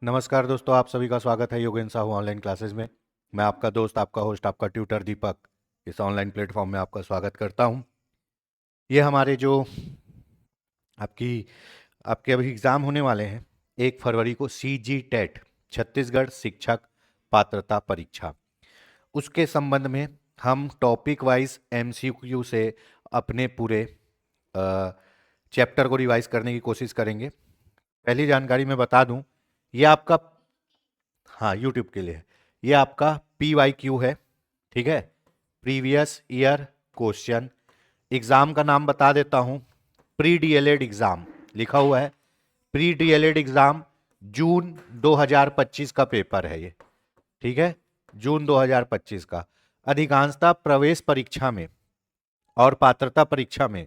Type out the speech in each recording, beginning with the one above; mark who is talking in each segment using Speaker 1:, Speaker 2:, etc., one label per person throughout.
Speaker 1: नमस्कार दोस्तों, आप सभी का स्वागत है योगेन साहू ऑनलाइन क्लासेस में। मैं आपका दोस्त, आपका होस्ट, आपका ट्यूटर दीपक इस ऑनलाइन प्लेटफॉर्म में आपका स्वागत करता हूं। ये हमारे जो आपकी आपके अभी एग्ज़ाम होने वाले हैं 1 फरवरी को, सी जी टेट छत्तीसगढ़ शिक्षक पात्रता परीक्षा, उसके संबंध में हम टॉपिक वाइज एमसीक्यू से अपने पूरे चैप्टर को रिवाइज करने की कोशिश करेंगे। पहली जानकारी मैं बता दूं, ये आपका, हाँ, यूट्यूब के लिए है। ये आपका PYQ है, ठीक है, प्रीवियस ईयर क्वेश्चन। एग्जाम का नाम बता देता हूं, प्री डीएलएड एग्जाम लिखा हुआ है। प्री डीएलएड एग्जाम जून 2025 का पेपर है ये, ठीक है, जून 2025 का। अधिकांशतः प्रवेश परीक्षा में और पात्रता परीक्षा में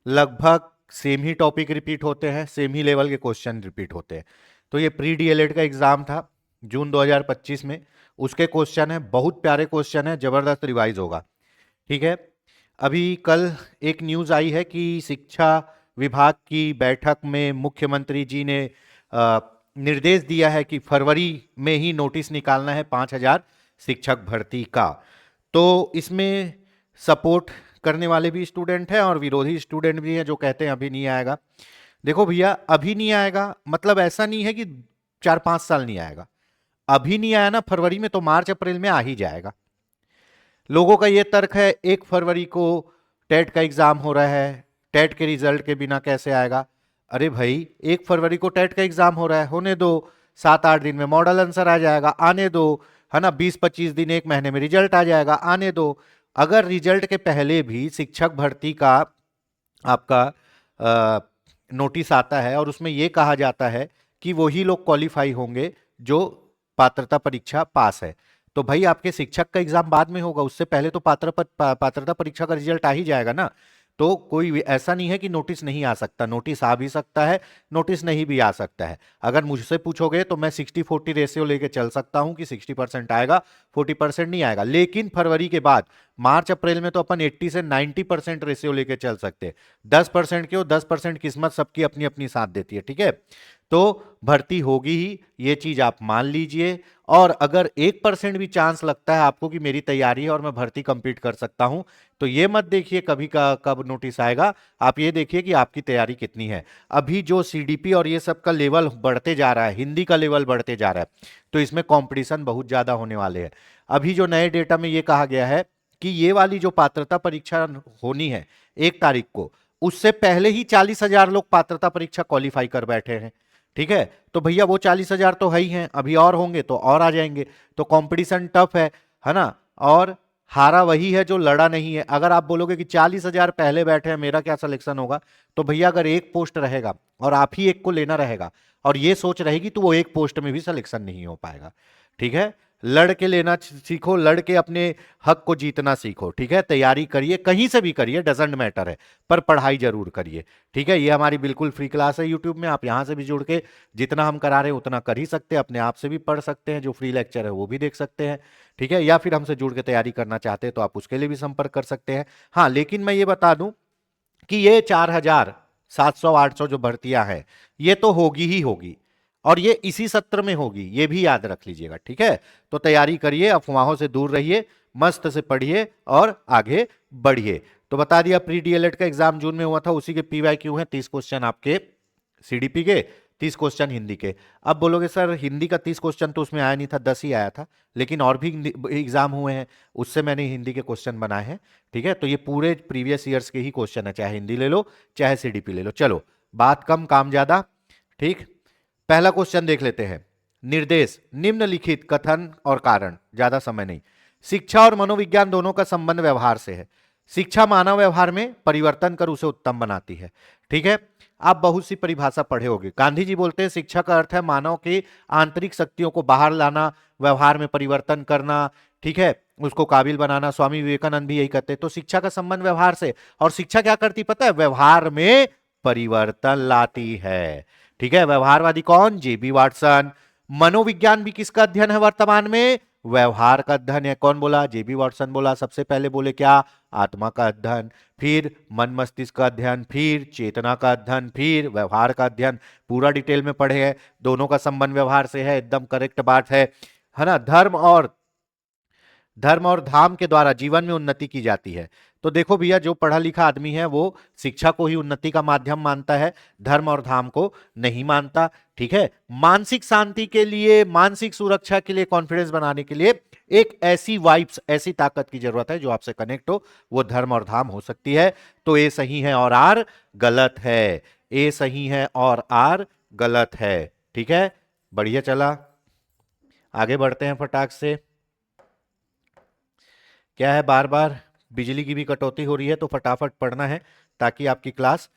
Speaker 1: लगभग सेम ही टॉपिक रिपीट होते हैं, सेम ही लेवल के क्वेश्चन रिपीट होते हैं। तो ये प्री डीएलएड का एग्जाम था जून 2025 में, उसके क्वेश्चन है, बहुत प्यारे क्वेश्चन है, जबरदस्त रिवाइज होगा, ठीक है। अभी कल एक न्यूज आई है कि शिक्षा विभाग की बैठक में मुख्यमंत्री जी ने निर्देश दिया है कि फरवरी में ही नोटिस निकालना है 5,000 शिक्षक भर्ती का। तो इसमें सपोर्ट करने वाले भी स्टूडेंट हैं और विरोधी स्टूडेंट भी हैं जो कहते हैं अभी नहीं आएगा। देखो भैया, अभी नहीं आएगा मतलब ऐसा नहीं है कि 4-5 साल नहीं आएगा। अभी नहीं आया ना फरवरी में, तो मार्च अप्रैल में आ ही जाएगा। लोगों का ये तर्क है 1 फरवरी को टेट का एग्जाम हो रहा है, टेट के रिजल्ट के बिना कैसे आएगा। अरे भाई, 1 फरवरी को टेट का एग्जाम हो रहा है, होने दो, 7-8 दिन में मॉडल आंसर आ जाएगा, आने दो, है ना, 20-25 दिन, 1 महीने में रिजल्ट आ जाएगा, आने दो। अगर रिजल्ट के पहले भी शिक्षक भर्ती का आपका नोटिस आता है और उसमें यह कहा जाता है कि वही लोग क्वालिफाई होंगे जो पात्रता परीक्षा पास है, तो भाई आपके शिक्षक का एग्जाम बाद में होगा, उससे पहले तो पात्रता परीक्षा का रिजल्ट आ ही जाएगा ना। तो कोई ऐसा नहीं है कि नोटिस नहीं आ सकता, नोटिस आ भी सकता है, नोटिस नहीं भी आ सकता है। अगर मुझसे पूछोगे तो मैं 60-40 रेशियो लेके चल सकता हूं कि 60% आएगा, 40% नहीं आएगा। लेकिन फरवरी के बाद मार्च अप्रैल में तो अपन 80 से 90% रेशियो लेके चल सकते हैं। 10% क्यों, 10% किस्मत सबकी अपनी अपनी साथ देती है, ठीक है। तो भर्ती होगी ही, ये चीज आप मान लीजिए। और अगर 1% भी चांस लगता है आपको कि मेरी तैयारी है और मैं भर्ती कंप्लीट कर सकता हूं, तो ये मत देखिए कभी का कब नोटिस आएगा, आप ये देखिए कि आपकी तैयारी कितनी है। अभी जो सीडीपी और ये सब का लेवल बढ़ते जा रहा है, हिंदी का लेवल बढ़ते जा रहा है, तो इसमें कंपटीशन बहुत ज्यादा होने वाले हैं। अभी जो नए डेटा में ये कहा गया है कि ये वाली जो पात्रता परीक्षा होनी है 1 तारीख को, उससे पहले ही 40,000 लोग पात्रता परीक्षा क्वालिफाई कर बैठे हैं, ठीक है। तो भैया वो 40,000 तो है ही हैं, अभी और होंगे तो और आ जाएंगे। तो कंपटीशन टफ है ना। और हारा वही है जो लड़ा नहीं है। अगर आप बोलोगे कि 40,000 पहले बैठे हैं, मेरा क्या सिलेक्शन होगा, तो भैया अगर एक पोस्ट रहेगा और आप ही एक को लेना रहेगा और ये सोच रहेगी, तो वो एक पोस्ट में भी सिलेक्शन नहीं हो पाएगा, ठीक है। लड़ के लेना सीखो, लड़ के अपने हक को जीतना सीखो, ठीक है। तैयारी करिए, कहीं से भी करिए, डजेंट मैटर है, पर पढ़ाई जरूर करिए, ठीक है। ये हमारी बिल्कुल फ्री क्लास है यूट्यूब में, आप यहां से भी जुड़ के जितना हम करा रहे हैं उतना कर ही सकते हैं, अपने आप से भी पढ़ सकते हैं, जो फ्री लेक्चर है वो भी देख सकते हैं, ठीक है। या फिर हमसे जुड़ के तैयारी करना चाहते हैं तो आप उसके लिए भी संपर्क कर सकते हैं। हाँ, लेकिन मैं ये बता दूं कि ये 4,700-800 जो भर्तियां हैं, ये तो होगी ही होगी, और ये इसी सत्र में होगी, ये भी याद रख लीजिएगा, ठीक है। तो तैयारी करिए, अफवाहों से दूर रहिए, मस्त से पढ़िए और आगे बढ़िए। तो बता दिया, प्री डीएलएड का एग्जाम जून में हुआ था, उसी के PYQ हैं, 30 क्वेश्चन आपके सीडीपी के, 30 क्वेश्चन हिंदी के। अब बोलोगे सर हिंदी का 30 क्वेश्चन तो उसमें आया नहीं था, 10 ही आया था, लेकिन और भी एग्जाम हुए हैं, उससे मैंने हिंदी के क्वेश्चन बनाए हैं, ठीक है। तो ये पूरे प्रीवियस ईयर्स के ही क्वेश्चन है, चाहे हिंदी ले लो चाहे सीडीपी ले लो। चलो, बात कम काम ज्यादा, ठीक। पहला क्वेश्चन देख लेते हैं। निर्देश, निम्नलिखित कथन और कारण, ज्यादा समय नहीं। शिक्षा और मनोविज्ञान दोनों का संबंध व्यवहार से है। शिक्षा मानव व्यवहार में परिवर्तन कर उसे उत्तम बनाती है, ठीक है। आप बहुत सी परिभाषा पढ़े होंगे। गांधी जी बोलते हैं शिक्षा का अर्थ है मानव की आंतरिक शक्तियों को बाहर लाना, व्यवहार में परिवर्तन करना, ठीक है, उसको काबिल बनाना। स्वामी विवेकानंद भी यही कहते हैं। तो शिक्षा का संबंध व्यवहार से, और शिक्षा क्या करती पता है, व्यवहार में परिवर्तन लाती है, ठीक है। व्यवहारवादी कौन, JB वाटसन। मनोविज्ञान भी किसका अध्ययन है वर्तमान में, व्यवहार का अध्ययन है। कौन बोला? जेबी वॉटसन बोला। सबसे पहले बोले क्या? आत्मा का अध्ययन, फिर मन मस्तिष्क का अध्ययन, फिर चेतना का अध्ययन, फिर व्यवहार का अध्ययन। पूरा डिटेल में पढ़े हैं, दोनों का संबंध व्यवहार से है, एकदम करेक्ट बात है ना। धर्म और धाम के द्वारा जीवन में उन्नति की जाती है। तो देखो भैया, जो पढ़ा लिखा आदमी है वो शिक्षा को ही उन्नति का माध्यम मानता है, धर्म और धाम को नहीं मानता। ठीक है, मानसिक शांति के लिए, मानसिक सुरक्षा के लिए, कॉन्फिडेंस बनाने के लिए एक ऐसी वाइब्स, ऐसी ताकत की जरूरत है जो आपसे कनेक्ट हो, वो धर्म और धाम हो सकती है। तो ए सही है और आर गलत है। ए सही है और आर गलत है। ठीक है, बढ़िया चला, आगे बढ़ते हैं फटाक से। क्या है, बार बार बिजली की भी कटौती हो रही है, तो फटाफट पढ़ना है ताकि आपकी क्लास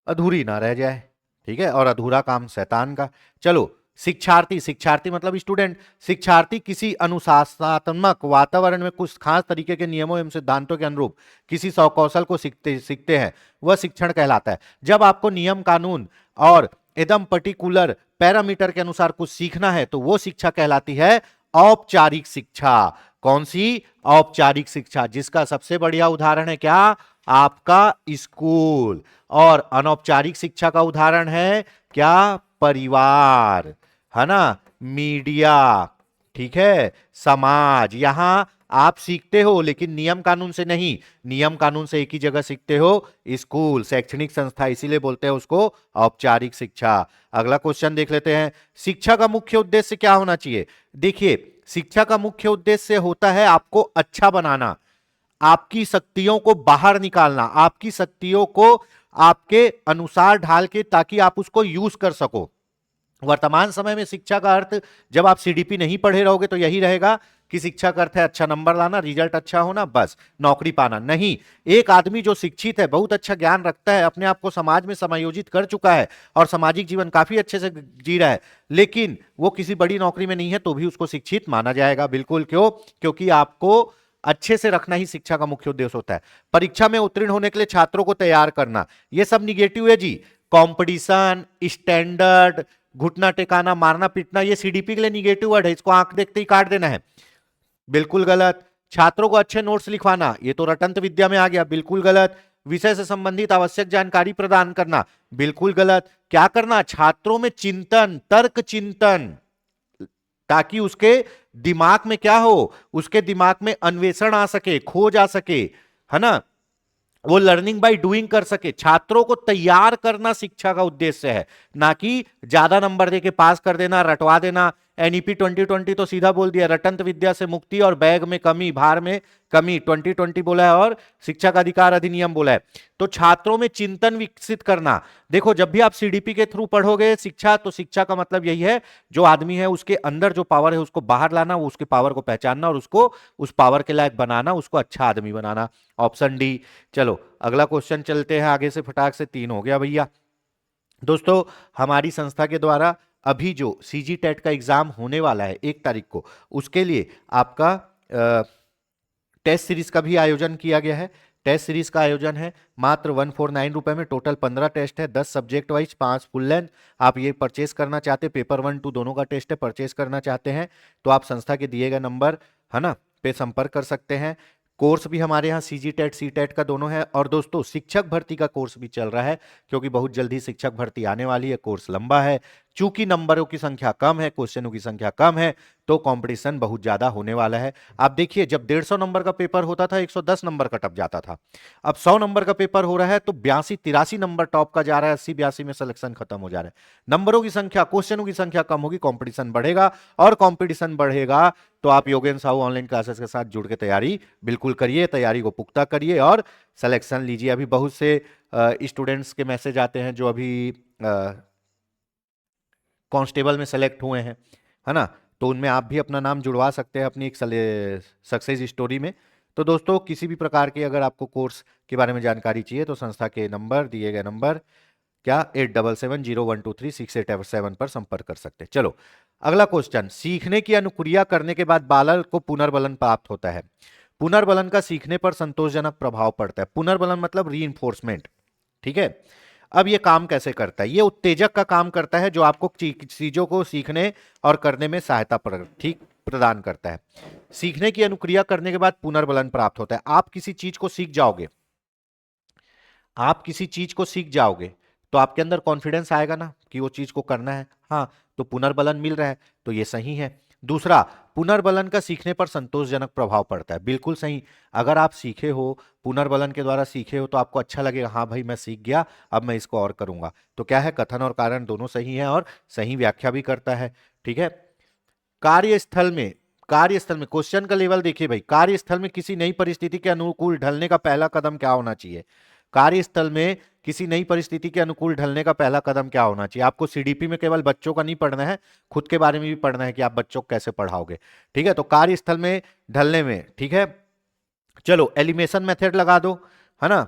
Speaker 1: अधूरी ना रह जाए। ठीक है, और अधूरा काम शैतान का। चलो, शिक्षार्थी, शिक्षार्थी मतलब स्टूडेंट। शिक्षार्थी किसी अनुशासनात्मक वातावरण में कुछ खास तरीके के नियमों एवं सिद्धांतों के अनुरूप किसी सौ कौशल को सीखते हैं, वह शिक्षण कहलाता है। जब आपको नियम कानून और एकदम पर्टिकुलर पैरामीटर के अनुसार कुछ सीखना है तो वो शिक्षा कहलाती है औपचारिक शिक्षा। कौन सी? औपचारिक शिक्षा, जिसका सबसे बढ़िया उदाहरण है क्या? आपका स्कूल। और अनौपचारिक शिक्षा का उदाहरण है क्या? परिवार, है ना, मीडिया, ठीक है, समाज। यहां आप सीखते हो लेकिन नियम कानून से नहीं, नियम कानून से एक ही जगह सीखते हो, स्कूल, शैक्षणिक संस्था, इसीलिए बोलते हैं उसको औपचारिक शिक्षा। अगला क्वेश्चन देख लेते हैं, शिक्षा का मुख्य उद्देश्य क्या होना चाहिए? देखिए, शिक्षा का मुख्य उद्देश्य होता है आपको अच्छा बनाना, आपकी शक्तियों को बाहर निकालना, आपकी शक्तियों को आपके अनुसार ढाल के, ताकि आप उसको यूज कर सको। वर्तमान समय में शिक्षा का अर्थ, जब आप सीडीपी नहीं पढ़े रहोगे तो यही रहेगा कि शिक्षा का अर्थ है अच्छा नंबर लाना, रिजल्ट अच्छा होना, बस नौकरी पाना। नहीं, एक आदमी जो शिक्षित है, बहुत अच्छा ज्ञान रखता है, अपने आप को समाज में समायोजित कर चुका है और सामाजिक जीवन काफी अच्छे से जी रहा है, लेकिन वो किसी बड़ी नौकरी में नहीं है, तो भी उसको शिक्षित माना जाएगा। बिल्कुल, क्यों? क्योंकि आपको अच्छे से रखना ही शिक्षा का मुख्य उद्देश्य होता है। परीक्षा में उत्तीर्ण होने के लिए छात्रों को तैयार करना, यह सब निगेटिव है जी। कंपटीशन, स्टैंडर्ड, घुटना टेकाना, मारना पीटना, ये सीडीपी के लिए निगेटिव वर्ड है, इसको आंख देखते ही काट देना है। बिल्कुल गलत। छात्रों को अच्छे नोट्स लिखवाना, ये तो रटंत विद्या में आ गया, बिल्कुल गलत। विषय से संबंधित आवश्यक जानकारी प्रदान करना, बिल्कुल गलत। क्या करना? छात्रों में चिंतन, तर्क चिंतन, ताकि उसके दिमाग में क्या हो, उसके दिमाग में अन्वेषण आ सके, खोज आ सके, है ना, वो लर्निंग बाय डूइंग कर सके। छात्रों को तैयार करना शिक्षा का उद्देश्य है, ना कि ज्यादा नंबर देके पास कर देना, रटवा देना। एनईपी 2020 तो सीधा बोल दिया, रटंत विद्या से मुक्ति और बैग में कमी, भार में कमी 2020 बोला है, और शिक्षा का अधिकार अधिनियम बोला है। तो छात्रों में चिंतन विकसित करना। देखो, जब भी आप सीडीपी के थ्रू पढ़ोगे शिक्षा, तो शिक्षा का मतलब यही है, जो आदमी है उसके अंदर जो पावर है उसको बाहर लाना, वो उसके पावर को पहचानना और उसको उस पावर के लायक बनाना, उसको अच्छा आदमी बनाना। Option D. चलो, अगला क्वेश्चन चलते हैं आगे से, फटाक से। 3 हो गया भैया। दोस्तों, हमारी संस्था के द्वारा अभी जो सीजी टेट का एग्जाम होने वाला है 1 तारीख को, उसके लिए आपका टेस्ट सीरीज का भी आयोजन किया गया है। टेस्ट सीरीज का आयोजन है मात्र 149 रुपए में। टोटल 15 टेस्ट है, 10 सब्जेक्ट वाइज, 5 फुल लेंथ। आप ये परचेस करना चाहते, पेपर 1 2 दोनों का टेस्ट है, परचेस करना चाहते हैं तो आप संस्था के दिए गए नंबर, है ना, पे संपर्क कर सकते हैं। कोर्स भी हमारे यहाँ सीजी टेट सी टेट का दोनों है। और दोस्तों, शिक्षक भर्ती का कोर्स भी चल रहा है, क्योंकि बहुत जल्दी शिक्षक भर्ती आने वाली है। कोर्स लंबा है, चूंकि नंबरों की संख्या कम है, क्वेश्चनों की संख्या कम है, तो कंपटीशन बहुत ज्यादा होने वाला है। आप देखिए, जब 150 नंबर का पेपर होता था 110 नंबर का टप जाता था, अब 100 नंबर का पेपर हो रहा है तो 82 83 नंबर टॉप का जा रहा है, 80 82 में सिलेक्शन खत्म हो जा रहा है। नंबरों की संख्या, क्वेश्चनों की संख्या कम होगी, कंपटीशन बढ़ेगा, और कंपटीशन बढ़ेगा तो आप योगेन साहू ऑनलाइन क्लासेस के साथ जुड़ के तैयारी बिल्कुल करिए, तैयारी को पुख्ता करिए और सिलेक्शन लीजिए। अभी बहुत से स्टूडेंट्स के मैसेज आते हैं जो अभी कांस्टेबल में सेलेक्ट हुए हैं, है ना, तो उनमें आप भी अपना नाम जुड़वा सकते हैं अपनी एक सक्सेस स्टोरी में। तो दोस्तों, किसी भी प्रकार की अगर आपको कोर्स के बारे में जानकारी चाहिए तो संस्था के नंबर, दिए गए नंबर क्या 8770123687 पर संपर्क कर सकते हैं। चलो, अगला क्वेश्चन, सीखने की अनुक्रिया करने के बाद बालक को पुनर्बलन प्राप्त होता है। पुनर्बलन का सीखने पर संतोषजनक प्रभाव पड़ता है। पुनर्बलन मतलब रीइंफोर्समेंट, ठीक है। अब ये काम कैसे करता है? ये उत्तेजक का काम करता है, जो आपको चीजों को सीखने और करने में सहायता कर, ठीक प्रदान करता है। सीखने की अनुक्रिया करने के बाद पुनर्बलन प्राप्त होता है। आप किसी चीज को सीख जाओगे, आप किसी चीज को सीख जाओगे तो आपके अंदर कॉन्फिडेंस आएगा ना कि वो चीज को करना है। हाँ, तो पुनर्बलन मिल रहा है, तो ये सही है। दूसरा, पुनर्बलन का सीखने पर संतोषजनक प्रभाव पड़ता है। बिल्कुल सही। अगर आप सीखे हो, पुनर्बलन के द्वारा सीखे हो, तो आपको अच्छा लगेगा, हाँ भाई मैं सीख गया, अब मैं इसको और करूंगा। तो क्या है, कथन और कारण दोनों सही है और सही व्याख्या भी करता है। ठीक है। कार्यस्थल में, कार्यस्थल में क्वेश्चन का लेवल देखिए भाई, कार्यस्थल में किसी नई परिस्थिति के अनुकूल ढलने का पहला कदम क्या होना चाहिए? कार्यस्थल में किसी नई परिस्थिति के अनुकूल ढलने का पहला कदम क्या होना चाहिए? आपको सीडीपी में केवल बच्चों का नहीं पढ़ना है, खुद के बारे में भी पढ़ना है कि आप बच्चों को कैसे पढ़ाओगे। ठीक है, तो कार्यस्थल में ढलने में, ठीक है, चलो एलिमिनेशन मेथड लगा दो, है ना।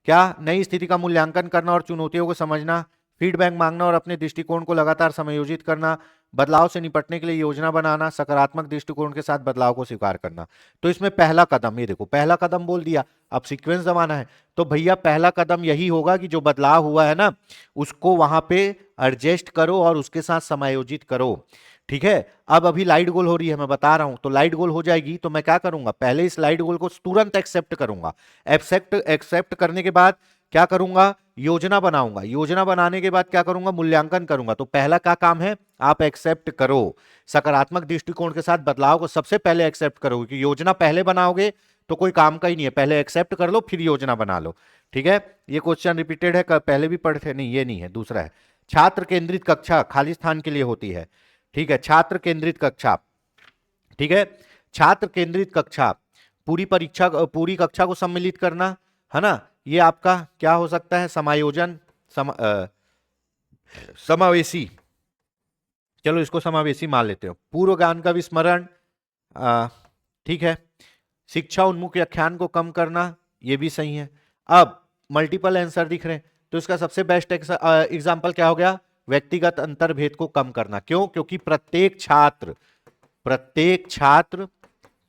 Speaker 1: क्या? नई स्थिति का मूल्यांकन करना और चुनौतियों को समझना, फीडबैक मांगना और अपने दृष्टिकोण को लगातार समायोजित करना, बदलाव से निपटने के लिए योजना बनाना, सकारात्मक दृष्टिकोण के साथ बदलाव को स्वीकार करना। तो इसमें पहला कदम, ये देखो पहला कदम बोल दिया, अब सीक्वेंस जमाना है। तो भैया पहला कदम यही होगा कि जो बदलाव हुआ है ना, उसको वहां पे एडजस्ट करो और उसके साथ समायोजित करो। ठीक है। अब अभी लाइट गोल हो रही है, मैं बता रहा हूं, तो लाइट गोल हो जाएगी तो मैं क्या करूंगा, पहले इस लाइट गोल को तुरंत एक्सेप्ट करूंगा। एक्सेप्ट करने के बाद क्या करूंगा, योजना बनाऊंगा। योजना बनाने के बाद क्या करूंगा, मूल्यांकन करूंगा। तो पहला क्या काम है, आप एक्सेप्ट करो, सकारात्मक दृष्टिकोण के साथ बदलाव को सबसे पहले एक्सेप्ट करो, क्योंकि योजना पहले बनाओगे तो कोई काम का ही नहीं है। पहले एक्सेप्ट कर लो, फिर योजना बना लो। ठीक है। ये क्वेश्चन रिपीटेड है, पहले भी पढ़े थे, नहीं ये नहीं है, दूसरा है। छात्र केंद्रित कक्षा खाली स्थान के लिए होती है। ठीक है, छात्र केंद्रित कक्षा। ठीक है, छात्र केंद्रित कक्षा, पूरी कक्षा को सम्मिलित करना, है ना। ये आपका क्या हो सकता है, समायोजन, समावेशी, चलो इसको समावेशी मान लेते हो। पूर्व ज्ञान का विस्मरण, ठीक है। शिक्षा उन्मुख व्याख्यान को कम करना, ये भी सही है। अब मल्टीपल आंसर दिख रहे हैं, तो इसका सबसे बेस्ट एग्जांपल क्या हो गया, व्यक्तिगत अंतर्भेद को कम करना। क्यों? क्योंकि प्रत्येक छात्र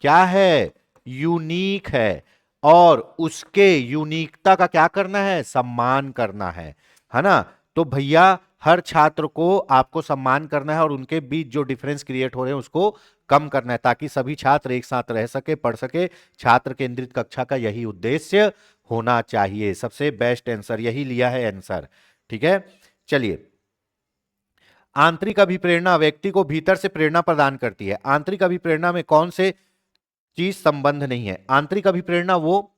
Speaker 1: क्या है, यूनिक है, और उसके यूनिकता का क्या करना है, सम्मान करना है ना। तो भैया हर छात्र को आपको सम्मान करना है और उनके बीच जो डिफरेंस क्रिएट हो रहे हैं उसको कम करना है, ताकि सभी छात्र एक साथ रह सके, पढ़ सके। छात्र केंद्रित कक्षा का यही उद्देश्य होना चाहिए। सबसे बेस्ट आंसर यही लिया है आंसर। ठीक है, चलिए। आंतरिक अभिप्रेरणा व्यक्ति को भीतर से प्रेरणा प्रदान करती है। आंतरिक अभिप्रेरणा में कौन से चीज संबंध नहीं है? आंतरिक अभिप्रेरणा वो,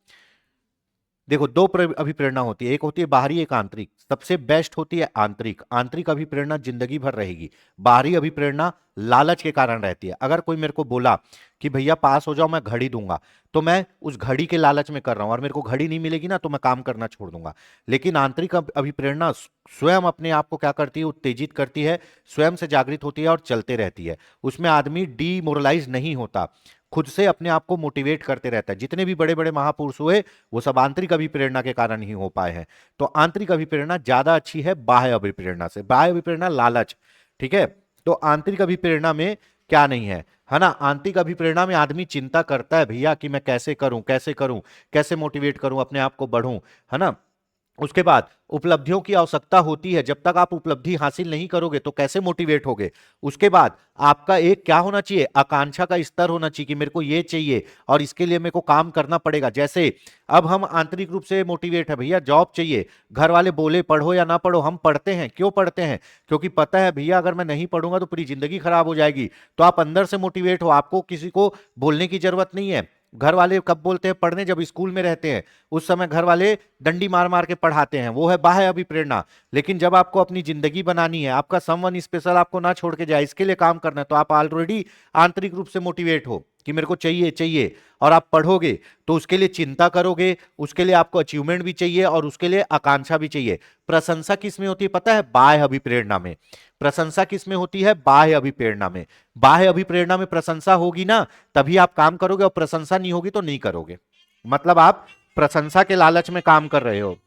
Speaker 1: देखो दो अभिप्रेरणा होती है, एक होती है बाहरी, एक आंतरिक। सबसे बेस्ट होती है आंतरिक। आंतरिक अभिप्रेरणा जिंदगी भर रहेगी। बाहरी अभिप्रेरणा लालच के कारण रहती है। अगर कोई मेरे को बोला कि भैया पास हो जाओ मैं घड़ी दूंगा, तो मैं उस घड़ी के लालच में कर रहा हूं, और मेरे को घड़ी नहीं मिलेगी ना तो मैं काम करना छोड़ दूंगा। लेकिन आंतरिक अभिप्रेरणा स्वयं अपने आप को क्या करती है, उत्तेजित करती है, स्वयं से जागृत होती है और चलते रहती है। उसमें आदमी डीमोरलाइज नहीं होता, खुद से अपने आप को मोटिवेट करते रहता है। जितने भी बड़े बड़े महापुरुष हुए वो सब आंतरिक अभिप्रेरणा के कारण ही हो पाए हैं। तो आंतरिक अभिप्रेरणा ज्यादा अच्छी है बाह्य अभिप्रेरणा से। बाह्य अभिप्रेरणा लालच, ठीक है। तो आंतरिक अभिप्रेरणा में क्या नहीं है ना। आंतरिक अभिप्रेरणा में आदमी चिंता करता है भैया कि मैं कैसे करूं, कैसे करूं, कैसे मोटिवेट करूं, अपने आप को बढ़ूं, है ना। उसके बाद उपलब्धियों की आवश्यकता होती है। जब तक आप उपलब्धि हासिल नहीं करोगे तो कैसे मोटिवेट होगे। उसके बाद आपका एक क्या होना चाहिए, आकांक्षा का स्तर होना चाहिए कि मेरे को ये चाहिए और इसके लिए मेरे को काम करना पड़ेगा। जैसे अब हम आंतरिक रूप से मोटिवेट है, भैया जॉब चाहिए, घर वाले बोले पढ़ो या ना पढ़ो, हम पढ़ते हैं। क्यों पढ़ते हैं? क्योंकि पता है भैया अगर मैं नहीं पढ़ूंगा तो पूरी जिंदगी खराब हो जाएगी। तो आप अंदर से मोटिवेट हो, आपको किसी को बोलने की जरूरत नहीं है। घर वाले कब बोलते हैं पढ़ने, जब स्कूल में रहते हैं उस समय घर वाले डंडी मार मार के पढ़ाते हैं, वो है बाह्य अभिप्रेरणा। लेकिन जब आपको अपनी जिंदगी बनानी है, आपका समवन स्पेशल आपको ना छोड़ के जाए, इसके लिए काम करना है, तो आप ऑलरेडी आंतरिक रूप से मोटिवेट हो कि मेरे को चाहिए चाहिए, और आप पढ़ोगे तो उसके लिए चिंता करोगे, उसके लिए आपको अचीवमेंट भी चाहिए और उसके लिए आकांक्षा भी चाहिए। प्रशंसा किस में होती है पता है? बाह्य अभिप्रेरणा में। प्रशंसा किस में होती है? बाह्य अभिप्रेरणा में। बाह्य अभिप्रेरणा में प्रशंसा होगी ना तभी आप काम करोगे, और प्रशंसा नहीं होगी तो नहीं करोगे। मतलब आप प्रशंसा के लालच में काम कर रहे हो,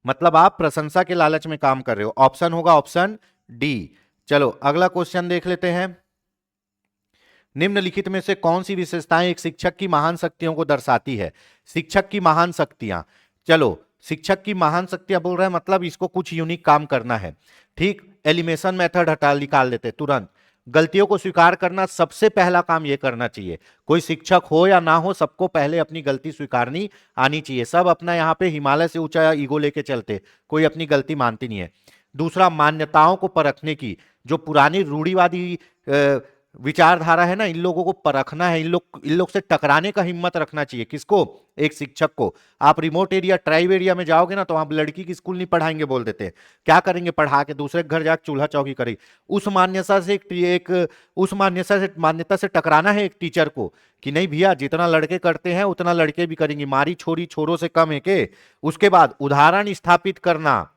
Speaker 1: मतलब आप प्रशंसा के लालच में काम कर रहे हो। ऑप्शन होगा ऑप्शन डी। चलो अगला क्वेश्चन देख लेते हैं। निम्नलिखित में से कौन सी विशेषताएं एक शिक्षक की महान शक्तियों को दर्शाती है? शिक्षक की महान शक्तियां, चलो शिक्षक की महान शक्तियां बोल रहे हैं, मतलब इसको कुछ यूनिक काम करना है। ठीक, एलिमिनेशन मेथड हटा निकाल देते तुरंत। गलतियों को स्वीकार करना सबसे पहला काम ये करना चाहिए। कोई शिक्षक हो या ना हो, सबको पहले अपनी गलती स्वीकारनी आनी चाहिए। सब अपना यहाँ पे हिमालय से ऊंचा ईगो लेके चलते, कोई अपनी गलती मानती नहीं है। दूसरा, मान्यताओं को परखने की, जो पुरानी रूढ़िवादी विचारधारा है ना, इन लोगों को परखना है, इन लोग से टकराने का हिम्मत रखना चाहिए। किसको? एक शिक्षक को। आप रिमोट एरिया, ट्राइब एरिया में जाओगे ना, तो वहां लड़की की स्कूल नहीं पढ़ाएंगे बोल देते हैं। क्या करेंगे? पढ़ा के दूसरे घर जाकर चूल्हा चौकी करेंगे। उस मान्यता से टकराना है एक टीचर को कि नहीं भैया, जितना लड़के करते हैं उतना लड़के भी करेंगे, मारी छोरी छोरों से कम है के। उसके बाद उदाहरण स्थापित करना।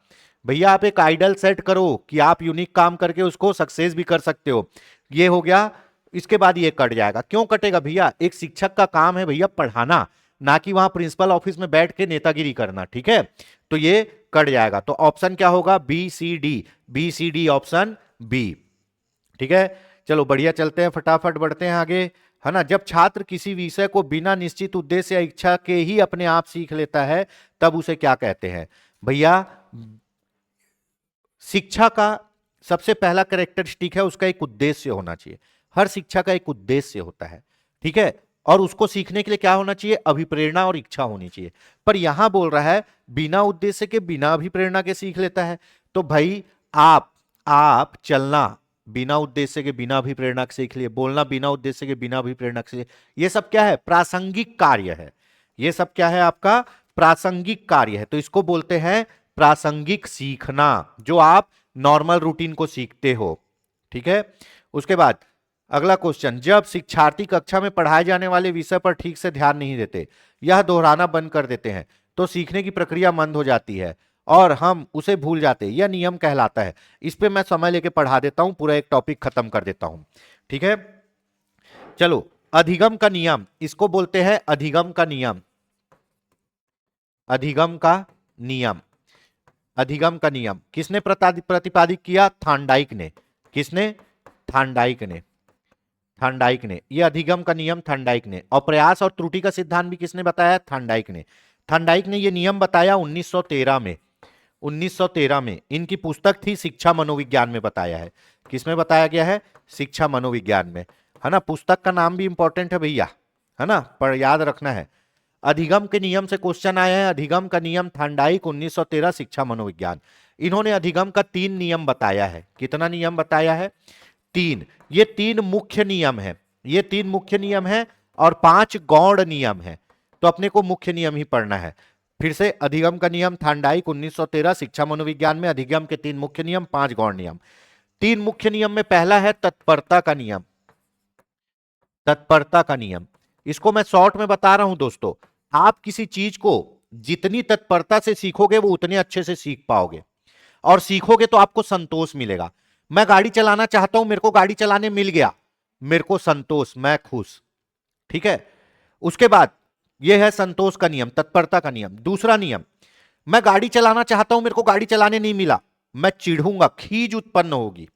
Speaker 1: भैया आप एक आइडल सेट करो कि आप यूनिक काम करके उसको सक्सेस भी कर सकते हो। ये हो गया। इसके बाद ये कट जाएगा। क्यों कटेगा भैया? एक शिक्षक का काम है भैया पढ़ाना, ना कि वहां प्रिंसिपल ऑफिस में बैठ के नेतागिरी करना। ठीक है, तो ये कट जाएगा। तो ऑप्शन क्या होगा? B C D. B C D option B. ठीक है, चलो बढ़िया, चलते हैं, फटाफट बढ़ते हैं आगे, है ना। जब छात्र किसी विषय को बिना निश्चित उद्देश्य या इच्छा के ही अपने आप सीख लेता है, तब उसे क्या कहते हैं? भैया शिक्षा का सबसे पहला कैरेक्टरिस्टिक है उसका एक उद्देश्य होना चाहिए। हर शिक्षा का एक उद्देश्य होता है। ठीक है, और उसको सीखने के लिए क्या होना चाहिए? अभिप्रेरणा और इच्छा होनी चाहिए। पर यहां बोल रहा है बिना उद्देश्य के, बिना अभिप्रेरणा के सीख लेता है। तो भाई आप चलना बिना उद्देश्य के, बिना अभिप्रेरणा के सीख लिए, बोलना बिना उद्देश्य के, बिना अभिप्रेरणा के, ये सब क्या है? प्रासंगिक कार्य है। ये सब क्या है? आपका प्रासंगिक कार्य है। तो इसको बोलते हैं प्रासंगिक सीखना, जो आप नॉर्मल रूटीन को सीखते हो। ठीक है, उसके बाद अगला क्वेश्चन, जब शिक्षार्थी कक्षा में पढ़ाए जाने वाले विषय पर ठीक से ध्यान नहीं देते, यह दोहराना बंद कर देते हैं, तो सीखने की प्रक्रिया मंद हो जाती है और हम उसे भूल जाते हैं। यह नियम कहलाता है। इस पे मैं समय लेके पढ़ा देता हूं, पूरा एक टॉपिक खत्म कर देता हूं। ठीक है, चलो, अधिगम का नियम, इसको बोलते हैं अधिगम का नियम। अधिगम का नियम, अधिगम का नियम किसने प्रतिपादित किया? थार्नडाइक ने। किसने? थार्नडाइक ने। थार्नडाइक ने। यह अधिगम का नियम थार्नडाइक ने। और प्रयास और त्रुटि का सिद्धांत भी किसने बताया? थार्नडाइक ने। थार्नडाइक ने यह नियम बताया 1913 में। 1913 में इनकी पुस्तक थी शिक्षा मनोविज्ञान में बताया है। किसमें बताया गया है? शिक्षा मनोविज्ञान में, है ना। पुस्तक का नाम भी इंपॉर्टेंट है भैया, है ना, पर याद रखना है। अधिगम के नियम से क्वेश्चन आया है। अधिगम का नियम थार्नडाइक 1913 शिक्षा मनोविज्ञान। इन्होंने अधिगम का 3 नियम बताया है। कितना नियम बताया है? 3। ये 3 मुख्य नियम है। ये 3 मुख्य नियम है और 5 गौण नियम है। तो अपने को मुख्य नियम ही पढ़ना है। फिर से, अधिगम का नियम थार्नडाइक 1913 शिक्षा मनोविज्ञान में अधिगम के 3 मुख्य नियम, 5 गौण नियम। 3 मुख्य नियम में पहला है तत्परता का नियम। तत्परता का नियम, इसको मैं शॉर्ट में बता रहा हूं दोस्तों। आप किसी चीज को जितनी तत्परता से सीखोगे वो उतने अच्छे से सीख पाओगे, और सीखोगे तो आपको संतोष मिलेगा। मैं गाड़ी चलाना चाहता हूं, मेरे को गाड़ी चलाने मिल गया, मेरे को संतोष, मैं खुश। ठीक है, उसके बाद यह है संतोष का नियम, तत्परता का नियम। दूसरा नियम, मैं गाड़ी चलाना चाहता हूं, मेरे को गाड़ी चलाने नहीं मिला, मैं चिढ़ूंगा, खीज उत्पन्न होगी।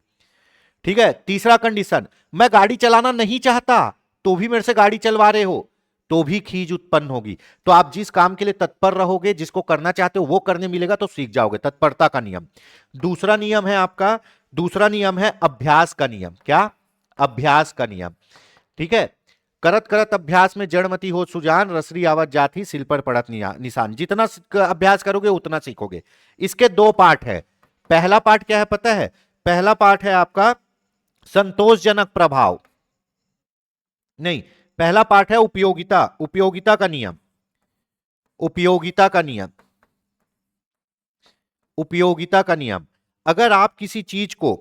Speaker 1: ठीक है, तीसरा कंडीशन, मैं गाड़ी चलाना नहीं चाहता तो भी मेरे से गाड़ी चलवा रहे हो, तो भी खीज उत्पन्न होगी। तो आप जिस काम के लिए तत्पर रहोगे, जिसको करना चाहते हो वो करने मिलेगा तो सीख जाओगे। तत्परता का नियम। दूसरा नियम है आपका, दूसरा नियम है अभ्यास का नियम। क्या? अभ्यास का नियम। ठीक है, करत करत अभ्यास में जड़मती हो सुजान, रसरी आवत जाती सिल पर पड़त निशान। जितना अभ्यास करोगे उतना सीखोगे। इसके 2 पार्ट है। पहला पार्ट क्या है पता है? पहला पार्ट है आपका संतोषजनक प्रभाव, नहीं, पहला पार्ट है उपयोगिता। उपयोगिता का नियम। उपयोगिता का नियम। उपयोगिता का नियम, अगर आप किसी चीज को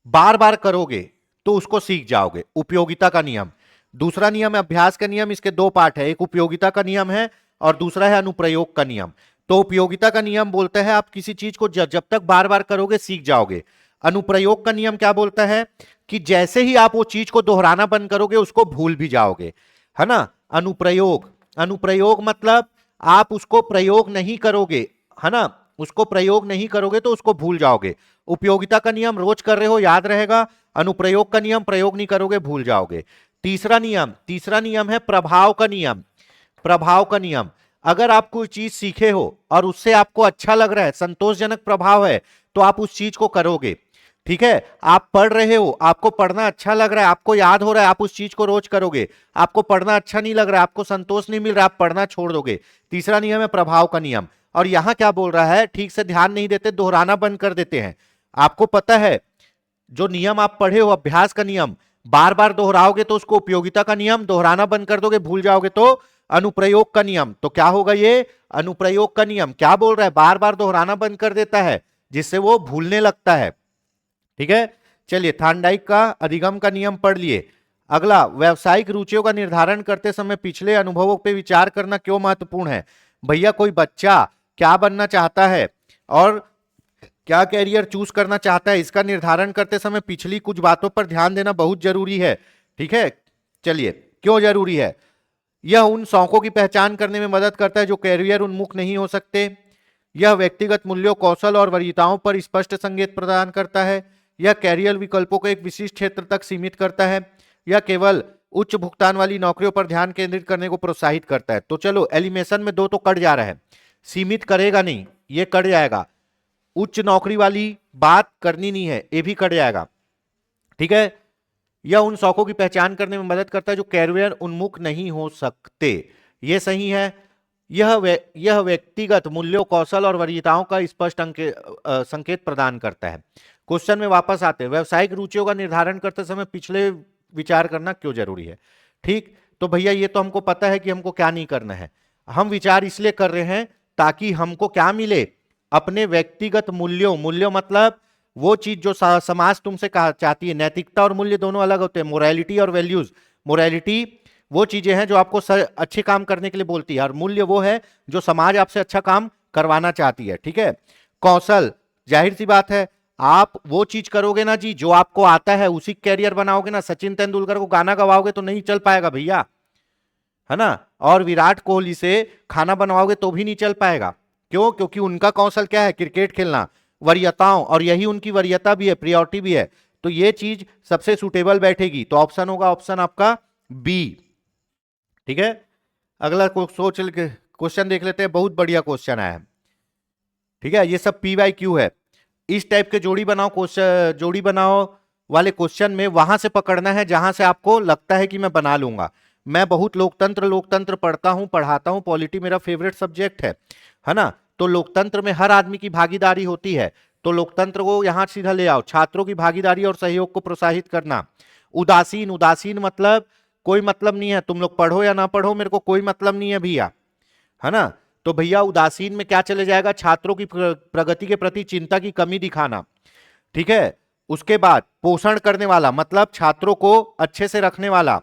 Speaker 1: बार बार करोगे तो उसको सीख जाओगे। उपयोगिता का नियम। दूसरा नियम है अभ्यास का नियम। इसके 2 पार्ट है, एक उपयोगिता का नियम है और दूसरा है अनुप्रयोग का नियम। तो उपयोगिता का नियम बोलता है आप किसी चीज को जब तक बार बार करोगे सीख जाओगे। अनुप्रयोग का नियम क्या बोलता है? कि जैसे ही आप वो चीज को दोहराना बंद करोगे उसको भूल भी जाओगे, है ना। अनुप्रयोग, अनुप्रयोग मतलब आप उसको प्रयोग नहीं करोगे, है ना, उसको प्रयोग नहीं करोगे तो उसको भूल जाओगे। उपयोगिता का नियम रोज कर रहे हो, याद रहेगा। अनुप्रयोग का नियम प्रयोग नहीं करोगे, भूल जाओगे। तीसरा नियम है प्रभाव का नियम। प्रभाव का नियम, अगर आप कोई चीज सीखे हो और उससे आपको अच्छा लग रहा है, संतोषजनक प्रभाव है, तो आप उस चीज को करोगे। ठीक है, आप पढ़ रहे हो, आपको पढ़ना अच्छा लग रहा है, आपको याद हो रहा है, आप उस चीज को रोज करोगे। आपको पढ़ना अच्छा नहीं लग रहा है, आपको संतोष नहीं मिल रहा, आप पढ़ना छोड़ दोगे। तीसरा नियम है प्रभाव का नियम। और यहां क्या बोल रहा है, ठीक से ध्यान नहीं देते, दोहराना बंद कर देते हैं। आपको पता है जो नियम आप पढ़े हो, अभ्यास का नियम, बार बार दोहराओगे तो उसको उपयोगिता का नियम, दोहराना बंद कर दोगे, भूल जाओगे तो अनुप्रयोग का नियम। तो क्या होगा, ये अनुप्रयोग का नियम। क्या बोल रहा है, बार बार दोहराना बंद कर देता है जिससे वो भूलने लगता है। ठीक है, चलिए थार्नडाइक का अधिगम का नियम पढ़ लिए। अगला, व्यावसायिक रुचियों का निर्धारण करते समय पिछले अनुभवों पर विचार करना क्यों महत्वपूर्ण है। भैया कोई बच्चा क्या बनना चाहता है और क्या कैरियर चूज करना चाहता है, इसका निर्धारण करते समय पिछली कुछ बातों पर ध्यान देना बहुत जरूरी है। ठीक है, चलिए क्यों जरूरी है। यह उन शौकों की पहचान करने में मदद करता है जो कैरियर उन्मुख नहीं हो सकते। यह व्यक्तिगत मूल्यों, कौशल और वरीयताओं पर स्पष्ट संकेत प्रदान करता है। यह कैरियर विकल्पों को एक विशिष्ट क्षेत्र तक सीमित करता है। यह केवल उच्च भुगतान वाली नौकरियों पर ध्यान केंद्रित करने को प्रोत्साहित करता है। तो चलो एलिमेशन में दो तो कट जा रहा है, सीमित करेगा नहीं, ये कट जाएगा। उच्च नौकरी वाली बात करनी नहीं है, ये भी कट जाएगा। ठीक है, यह उन शौकों की पहचान करने में मदद करता है जो कैरियर उन्मुख नहीं हो सकते, यह सही है। यह व्यक्तिगत मूल्यों, कौशल और वरीयताओं का स्पष्ट संकेत प्रदान करता है। क्वेश्चन में वापस आते हैं, व्यवसायिक रुचियों का निर्धारण करते समय पिछले विचार करना क्यों जरूरी है। ठीक, तो भैया ये तो हमको पता है कि हमको क्या नहीं करना है। हम विचार इसलिए कर रहे हैं ताकि हमको क्या मिले, अपने व्यक्तिगत मूल्यों, मूल्यों मतलब वो चीज जो समाज तुमसे चाहती है। नैतिकता और मूल्य दोनों अलग होते हैं, मोरालिटी और वैल्यूज। मोरालिटी वो चीजें हैं जो आपको अच्छे काम करने के लिए बोलती है, और मूल्य वो है जो समाज आपसे अच्छा काम करवाना चाहती है। ठीक है, कौशल, जाहिर सी बात है, आप वो चीज करोगे ना जी जो आपको आता है, उसी कैरियर बनाओगे ना। सचिन तेंदुलकर को गाना गवाओगे तो नहीं चल पाएगा भैया, है ना। और विराट कोहली से खाना बनवाओगे तो भी नहीं चल पाएगा। क्यों, क्योंकि उनका कौशल क्या है, क्रिकेट खेलना, वरीयताओं, और यही उनकी वरीयता भी है, प्रियोरिटी भी है। तो ये चीज सबसे सुटेबल बैठेगी। तो ऑप्शन होगा ऑप्शन आपका बी। ठीक है, अगला क्वेश्चन देख लेते हैं, बहुत बढ़िया क्वेश्चन आया है। ठीक है, ये सब PYQ है। इस टाइप के जोड़ी बनाओ क्वेश्चन, जोड़ी बनाओ वाले क्वेश्चन में वहां से पकड़ना है जहां से आपको लगता है कि मैं बना लूंगा। मैं बहुत लोकतंत्र पढ़ता हूं, पढ़ाता हूं, पॉलिटी मेरा फेवरेट सब्जेक्ट है ना। तो लोकतंत्र में हर आदमी की भागीदारी होती है, तो लोकतंत्र को यहां सीधा ले आओ। छात्रों की भागीदारी और सहयोग को प्रोत्साहित करना। उदासीन, उदासीन मतलब कोई मतलब नहीं है, तुम लोग पढ़ो या ना पढ़ो मेरे को कोई मतलब नहीं है भैया, है ना। तो भैया उदासीन में क्या चले जाएगा, छात्रों की प्रगति के प्रति चिंता की कमी दिखाना। ठीक है, उसके बाद पोषण करने वाला मतलब छात्रों को अच्छे से रखने वाला।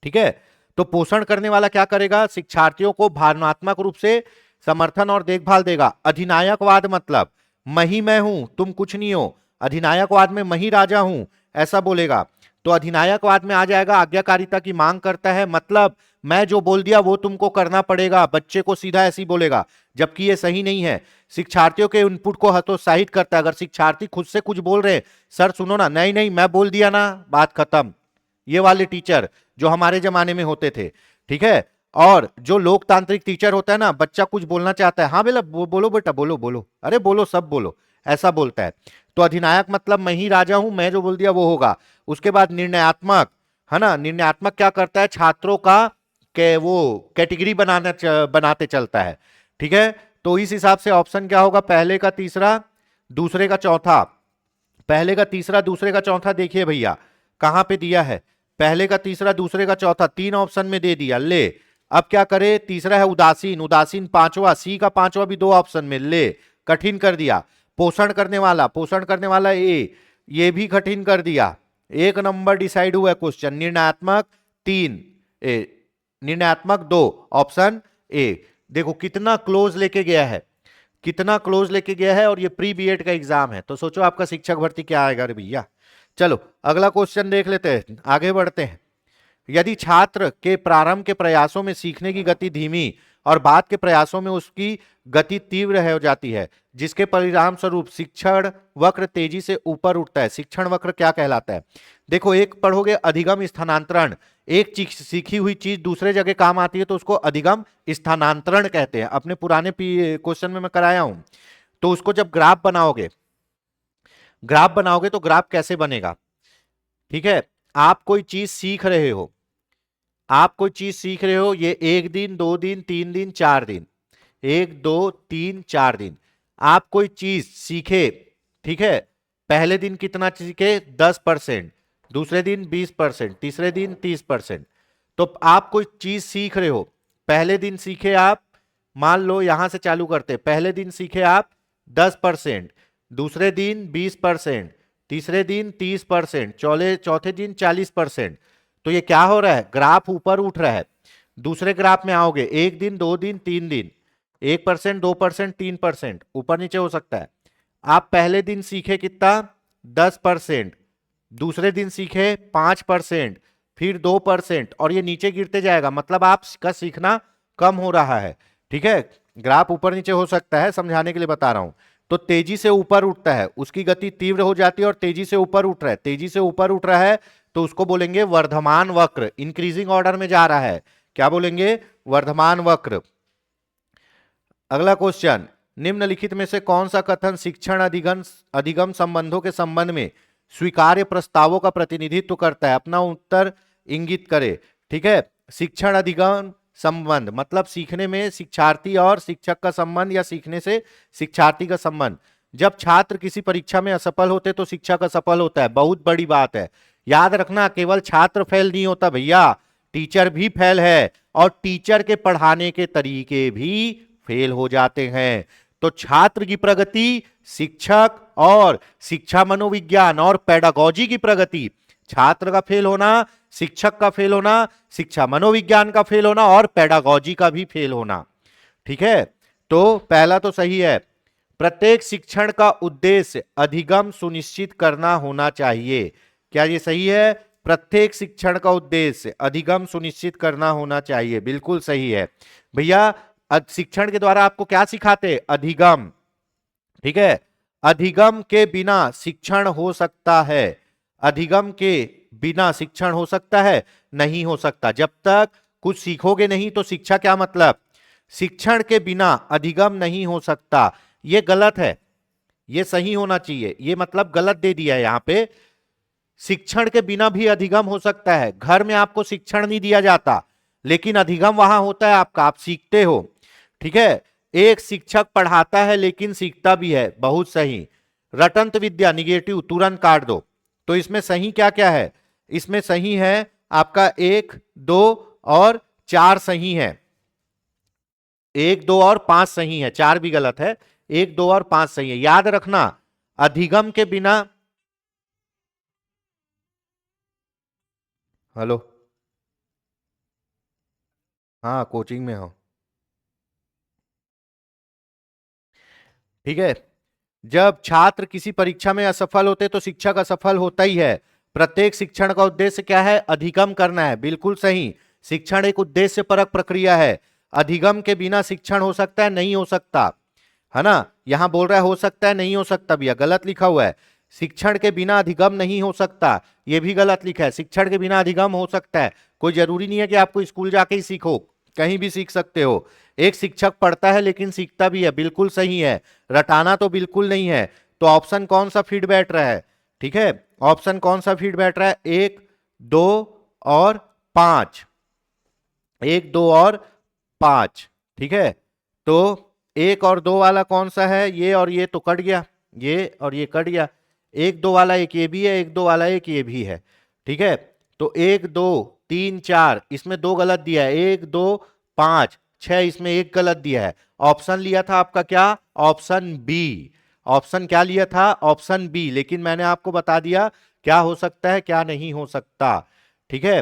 Speaker 1: ठीक है, तो पोषण करने वाला क्या करेगा, शिक्षार्थियों को भावनात्मक रूप से समर्थन और देखभाल देगा। अधिनायकवाद मतलब मैं हूं, तुम कुछ नहीं हो। अधिनायकवाद में मैं ही राजा हूं, ऐसा बोलेगा। तो अधिनायकवाद में आ जाएगा आज्ञाकारिता की मांग करता है, मतलब मैं जो बोल दिया वो तुमको करना पड़ेगा, बच्चे को सीधा ऐसे ही बोलेगा, जबकि ये सही नहीं है। शिक्षार्थियों के इनपुट को हतोत्साहित करता है। अगर शिक्षार्थी खुद से कुछ बोल रहे, सर सुनो ना, नहीं नहीं मैं बोल दिया ना, बात खत्म। ये वाले टीचर जो हमारे जमाने में होते थे। ठीक है, और जो लोकतांत्रिक टीचर होता है ना, बच्चा कुछ बोलना चाहता है, हाँ बेटा बोलो बेटा बोलो बोलो, अरे बोलो सब बोलो, ऐसा बोलता है। तो अधिनायक मतलब मैं ही राजा हूं, मैं जो बोल दिया वो होगा। उसके बाद निर्णयात्मक, है ना। निर्णयात्मक क्या करता है, छात्रों का वो कैटेगरी बनाते चलता है। ठीक है, तो इस हिसाब से ऑप्शन क्या होगा, पहले का तीसरा, दूसरे का चौथा। पहले का तीसरा, दूसरे का चौथा देखिए भैया कहां पे दिया है, पहले का तीसरा, दूसरे का चौथा, 3 ऑप्शन में दे दिया। ले अब क्या करे, तीसरा है उदासीन, उदासीन पांचवा, सी का पांचवा भी 2 ऑप्शन में, ले कठिन कर दिया। पोषण करने वाला, पोषण करने वाला ए, ये भी कठिन कर दिया। 1 नंबर डिसाइड हुआ क्वेश्चन। निर्णयात्मक 3, निर्णयात्मक 2, option A. देखो कितना क्लोज लेके गया है, कितना क्लोज लेके गया है, और ये प्री बीएड का एग्जाम है, तो सोचो आपका शिक्षक भर्ती क्या आएगा रे भैया। चलो अगला क्वेश्चन देख लेते हैं, आगे बढ़ते हैं। यदि छात्र के प्रारंभ के प्रयासों में सीखने की गति धीमी और बाद के प्रयासों में उसकी गति तीव्र हो जाती है, जिसके परिणाम स्वरूप शिक्षण वक्र तेजी से ऊपर उठता है। शिक्षण वक्र क्या कहलाता है, देखो एक पढ़ोगे अधिगम स्थानांतरण, एक सीखी हुई चीज दूसरे जगह काम आती है तो उसको अधिगम स्थानांतरण कहते हैं। अपने पुराने क्वेश्चन में मैं कराया हूं। तो उसको जब ग्राफ बनाओगे, ग्राफ बनाओगे तो ग्राफ कैसे बनेगा? ठीक है, आप कोई चीज सीख रहे हो, आप कोई चीज सीख रहे हो, ये 1 दिन 2 दिन 3 दिन 4 दिन, 1 2 3 4 दिन आप कोई चीज सीखे। ठीक है, पहले दिन कितना सीखे? 10%, दूसरे दिन 20%, तीसरे दिन 30%। तो आप कोई चीज सीख रहे हो, पहले दिन सीखे आप, मान लो यहां से चालू करते, पहले दिन सीखे आप 10%, दूसरे दिन 20%, तीसरे दिन 30%, चौथे दिन 40%। तो ये क्या हो रहा है? ग्राफ ऊपर उठ रहा है। दूसरे ग्राफ में आओगे, 1 दिन 2 दिन 3 दिन, 1%, 2%, 3% ऊपर नीचे हो सकता है। आप पहले दिन सीखे कितना? 10%, दूसरे दिन सीखे 5%, फिर 2%, और ये नीचे गिरते जाएगा, मतलब आपका सीखना कम हो रहा है। ठीक है, ग्राफ ऊपर नीचे हो सकता है, समझाने के लिए बता रहा हूं। तो तेजी से ऊपर उठता है, उसकी गति तीव्र हो जाती है और तेजी से ऊपर उठ रहा है, तेजी से ऊपर उठ रहा है, तो उसको बोलेंगे वर्धमान वक्र, इंक्रीजिंग ऑर्डर में जा रहा है। क्या बोलेंगे? वर्धमान वक्र। अगला क्वेश्चन, निम्नलिखित में से कौन सा कथन शिक्षण अधिगम अधिगम संबंधों के संबंध में स्वीकार्य प्रस्तावों का प्रतिनिधित्व करता है? अपना उत्तर इंगित करे। ठीक है, शिक्षण अधिगम संबंध मतलब सीखने में शिक्षार्थी और शिक्षक का संबंध या सीखने से शिक्षार्थी का संबंध। जब छात्र किसी परीक्षा में असफल होते तो शिक्षक असफल होता है, बहुत बड़ी बात है। याद रखना, केवल छात्र फेल नहीं होता भैया, टीचर भी फेल है, और टीचर के पढ़ाने के तरीके भी फेल हो जाते हैं। तो छात्र की प्रगति, शिक्षक और शिक्षा मनोविज्ञान और पेडागोजी की प्रगति, छात्र का फेल होना, शिक्षक का फेल होना, शिक्षा मनोविज्ञान का फेल होना और पेडागोजी का भी फेल होना। ठीक है, तो पहला तो सही है, प्रत्येक शिक्षण का उद्देश्य अधिगम सुनिश्चित करना होना चाहिए। क्या ये सही है? प्रत्येक शिक्षण का उद्देश्य अधिगम सुनिश्चित करना होना चाहिए, बिल्कुल सही है भैया। शिक्षण के द्वारा आपको क्या सिखाते? अधिगम। ठीक है, अधिगम के बिना शिक्षण हो सकता है? अधिगम के बिना शिक्षण हो सकता है? नहीं हो सकता। जब तक कुछ सीखोगे नहीं तो शिक्षा क्या मतलब? शिक्षण के बिना अधिगम नहीं हो सकता। यह गलत है, यह सही होना चाहिए, यह मतलब गलत दे दिया है यहां पे। शिक्षण के बिना भी अधिगम हो सकता है। घर में आपको शिक्षण नहीं दिया जाता, लेकिन अधिगम वहां होता है आपका, आप सीखते हो। ठीक है, एक शिक्षक पढ़ाता है लेकिन सीखता भी है, बहुत सही। रटंत विद्या निगेटिव तुरंत काट दो। तो इसमें सही क्या क्या है? इसमें सही है आपका 1 2 और 4 सही है, 1 2 और 5 सही है, 4 भी गलत है, 1 2 और 5 सही है। याद रखना, अधिगम के बिना। हेलो, हाँ कोचिंग में हो। ठीक है, जब छात्र किसी परीक्षा में असफल होते तो शिक्षक असफल होता ही है। प्रत्येक शिक्षण का उद्देश्य क्या है? अधिगम करना है, बिल्कुल सही। शिक्षण एक उद्देश्य परक प्रक्रिया है। अधिगम के बिना शिक्षण हो सकता है? नहीं हो सकता, है ना। यहां बोल रहा है हो सकता है, नहीं हो सकता भैया, गलत लिखा हुआ है। शिक्षण के बिना अधिगम नहीं हो सकता, यह भी गलत लिखा है। शिक्षण के बिना अधिगम हो सकता है, कोई जरूरी नहीं है कि आपको स्कूल जाके ही सीखो, कहीं भी सीख सकते हो। एक शिक्षक पढ़ता है लेकिन सीखता भी है, बिल्कुल सही है। रटाना तो बिल्कुल नहीं है। तो ऑप्शन कौन सा फिट बैठ रहा है? ठीक है, ऑप्शन कौन सा फिट बैठ रहा है? 1 2 और 5, 1 2 और 5। ठीक है, तो 1 और 2 वाला कौन सा है? ये और ये तो कट गया, ये और ये कट गया। 1 2 वाला एक ये भी है, 1 2 वाला एक ये भी है। ठीक है, तो 1 2 3 4 इसमें 2 गलत दिया है, 1 2 5 6 इसमें एक गलत दिया है। ऑप्शन लिया था आपका क्या? Option B. ऑप्शन क्या लिया था? Option B. लेकिन मैंने आपको बता दिया क्या हो सकता है क्या नहीं हो सकता। ठीक है,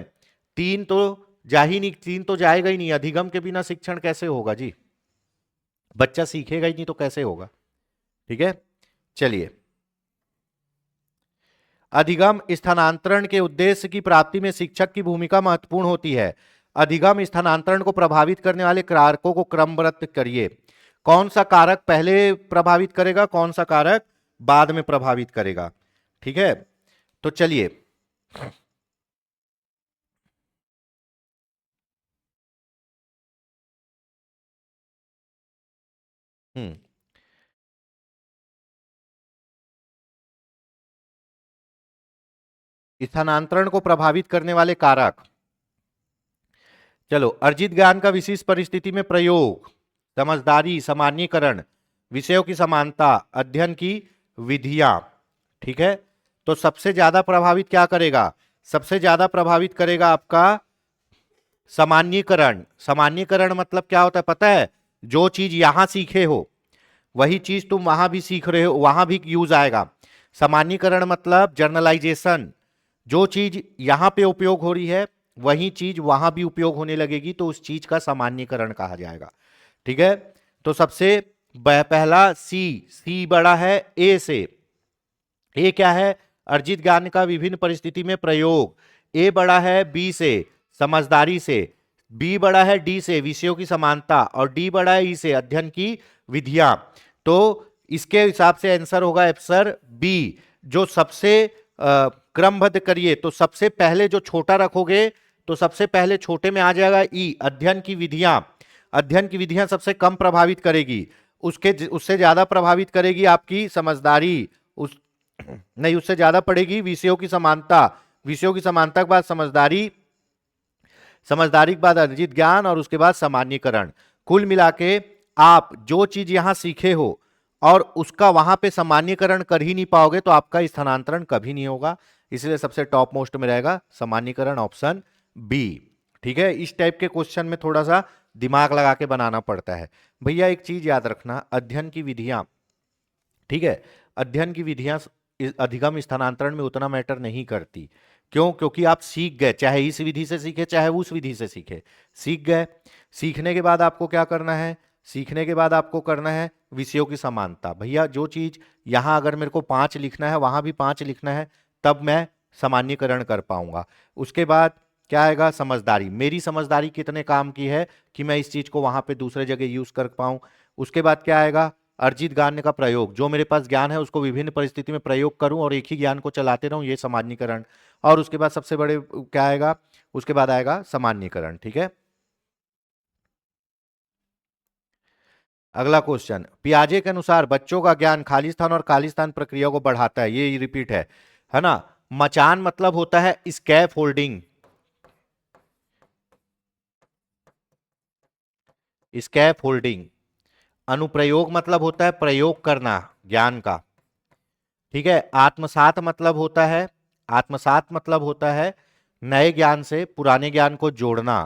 Speaker 1: तीन तो जा ही नहीं, तीन तो जाएगा ही नहीं, अधिगम के बिना शिक्षण कैसे होगा जी? बच्चा सीखेगा ही नहीं तो कैसे होगा? ठीक है, चलिए। अधिगम स्थानांतरण के उद्देश्य की प्राप्ति में शिक्षक की भूमिका महत्वपूर्ण होती है। अधिगम स्थानांतरण को प्रभावित करने वाले कारकों को क्रमबद्ध करिए। कौन सा कारक पहले प्रभावित करेगा, कौन सा कारक बाद में प्रभावित करेगा? ठीक है, तो चलिए। हम्म स्थानांतरण को प्रभावित करने वाले कारक। चलो, अर्जित ज्ञान का विशिष्ट परिस्थिति में प्रयोग, समझदारी, सामान्यीकरण, विषयों की समानता, अध्ययन की विधियां। ठीक है, तो सबसे ज्यादा प्रभावित क्या करेगा? सबसे ज्यादा प्रभावित करेगा आपका सामान्यीकरण। सामान्यीकरण मतलब क्या होता है पता है? जो चीज यहां सीखे हो वही चीज तुम वहां भी सीख रहे हो, वहां भी यूज आएगा। सामान्यीकरण मतलब जर्नलाइजेशन। जो चीज यहां पे उपयोग हो रही है वही चीज वहां भी उपयोग होने लगेगी, तो उस चीज का सामान्यीकरण कहा जाएगा। ठीक है, तो सबसे पहला सी बड़ा है ए से। ए क्या है? अर्जित ज्ञान का विभिन्न परिस्थिति में प्रयोग। ए बड़ा है बी से, समझदारी से। बी बड़ा है डी से, विषयों की समानता। और डी बड़ा है ई से, अध्ययन की विधियां। तो इसके हिसाब से आंसर होगा ऑप्शन बी। जो सबसे क्रमबद्ध करिए तो सबसे पहले जो छोटा रखोगे तो सबसे पहले छोटे में आ जाएगा ई, अध्ययन की विधियां। अध्ययन की विधियां सबसे कम प्रभावित करेगी, उससे ज्यादा प्रभावित करेगी आपकी समझदारी, उस नहीं, उससे ज्यादा पड़ेगी विषयों की समानता। विषयों की समानता के बाद समझदारी, समझदारी के बाद अर्जित ज्ञान, और उसके बाद सामान्यीकरण। कुल मिला के आप जो चीज यहां सीखे हो और उसका वहां पे सामान्यीकरण कर ही नहीं पाओगे तो आपका स्थानांतरण कभी नहीं होगा। इसलिए सबसे टॉप मोस्ट में रहेगा सामान्यीकरण, ऑप्शन बी। ठीक है, इस टाइप के क्वेश्चन में थोड़ा सा दिमाग लगा के बनाना पड़ता है। भैया एक चीज याद रखना, अध्ययन की विधियां, ठीक है, अध्ययन की विधियां अधिगम स्थानांतरण में उतना मैटर नहीं करती। क्यों? क्योंकि आप सीख गए, चाहे इस विधि से सीखे चाहे उस विधि से सीखे, सीख गए। सीखने के बाद आपको क्या करना है? सीखने के बाद आपको करना है विषयों की समानता। भैया जो चीज यहां अगर मेरे को 5 लिखना है वहां भी 5 लिखना है, तब मैं सामान्यीकरण कर पाऊंगा। उसके बाद क्या आएगा? समझदारी। मेरी समझदारी कितने काम की है कि मैं इस चीज को वहां पे दूसरे जगह यूज कर पाऊं। उसके बाद क्या आएगा? अर्जित ज्ञान का प्रयोग। जो मेरे पास ज्ञान है उसको विभिन्न परिस्थिति में प्रयोग करूं और एक ही ज्ञान को चलाते रहूं, ये सामान्यीकरण। और उसके बाद सबसे बड़े क्या आएगा? उसके बाद आएगा सामान्यीकरण। ठीक है, अगला क्वेश्चन, पियाजे के अनुसार बच्चों का ज्ञान खालिस्तान और खालिस्तान प्रक्रिया को बढ़ाता है। ये रिपीट है ना? मचान मतलब होता है स्कैफ होल्डिंग, स्कैफ होल्डिंग। अनुप्रयोग मतलब होता है प्रयोग करना ज्ञान का। ठीक है, आत्मसात मतलब होता है, आत्मसात मतलब होता है नए ज्ञान से पुराने ज्ञान को जोड़ना।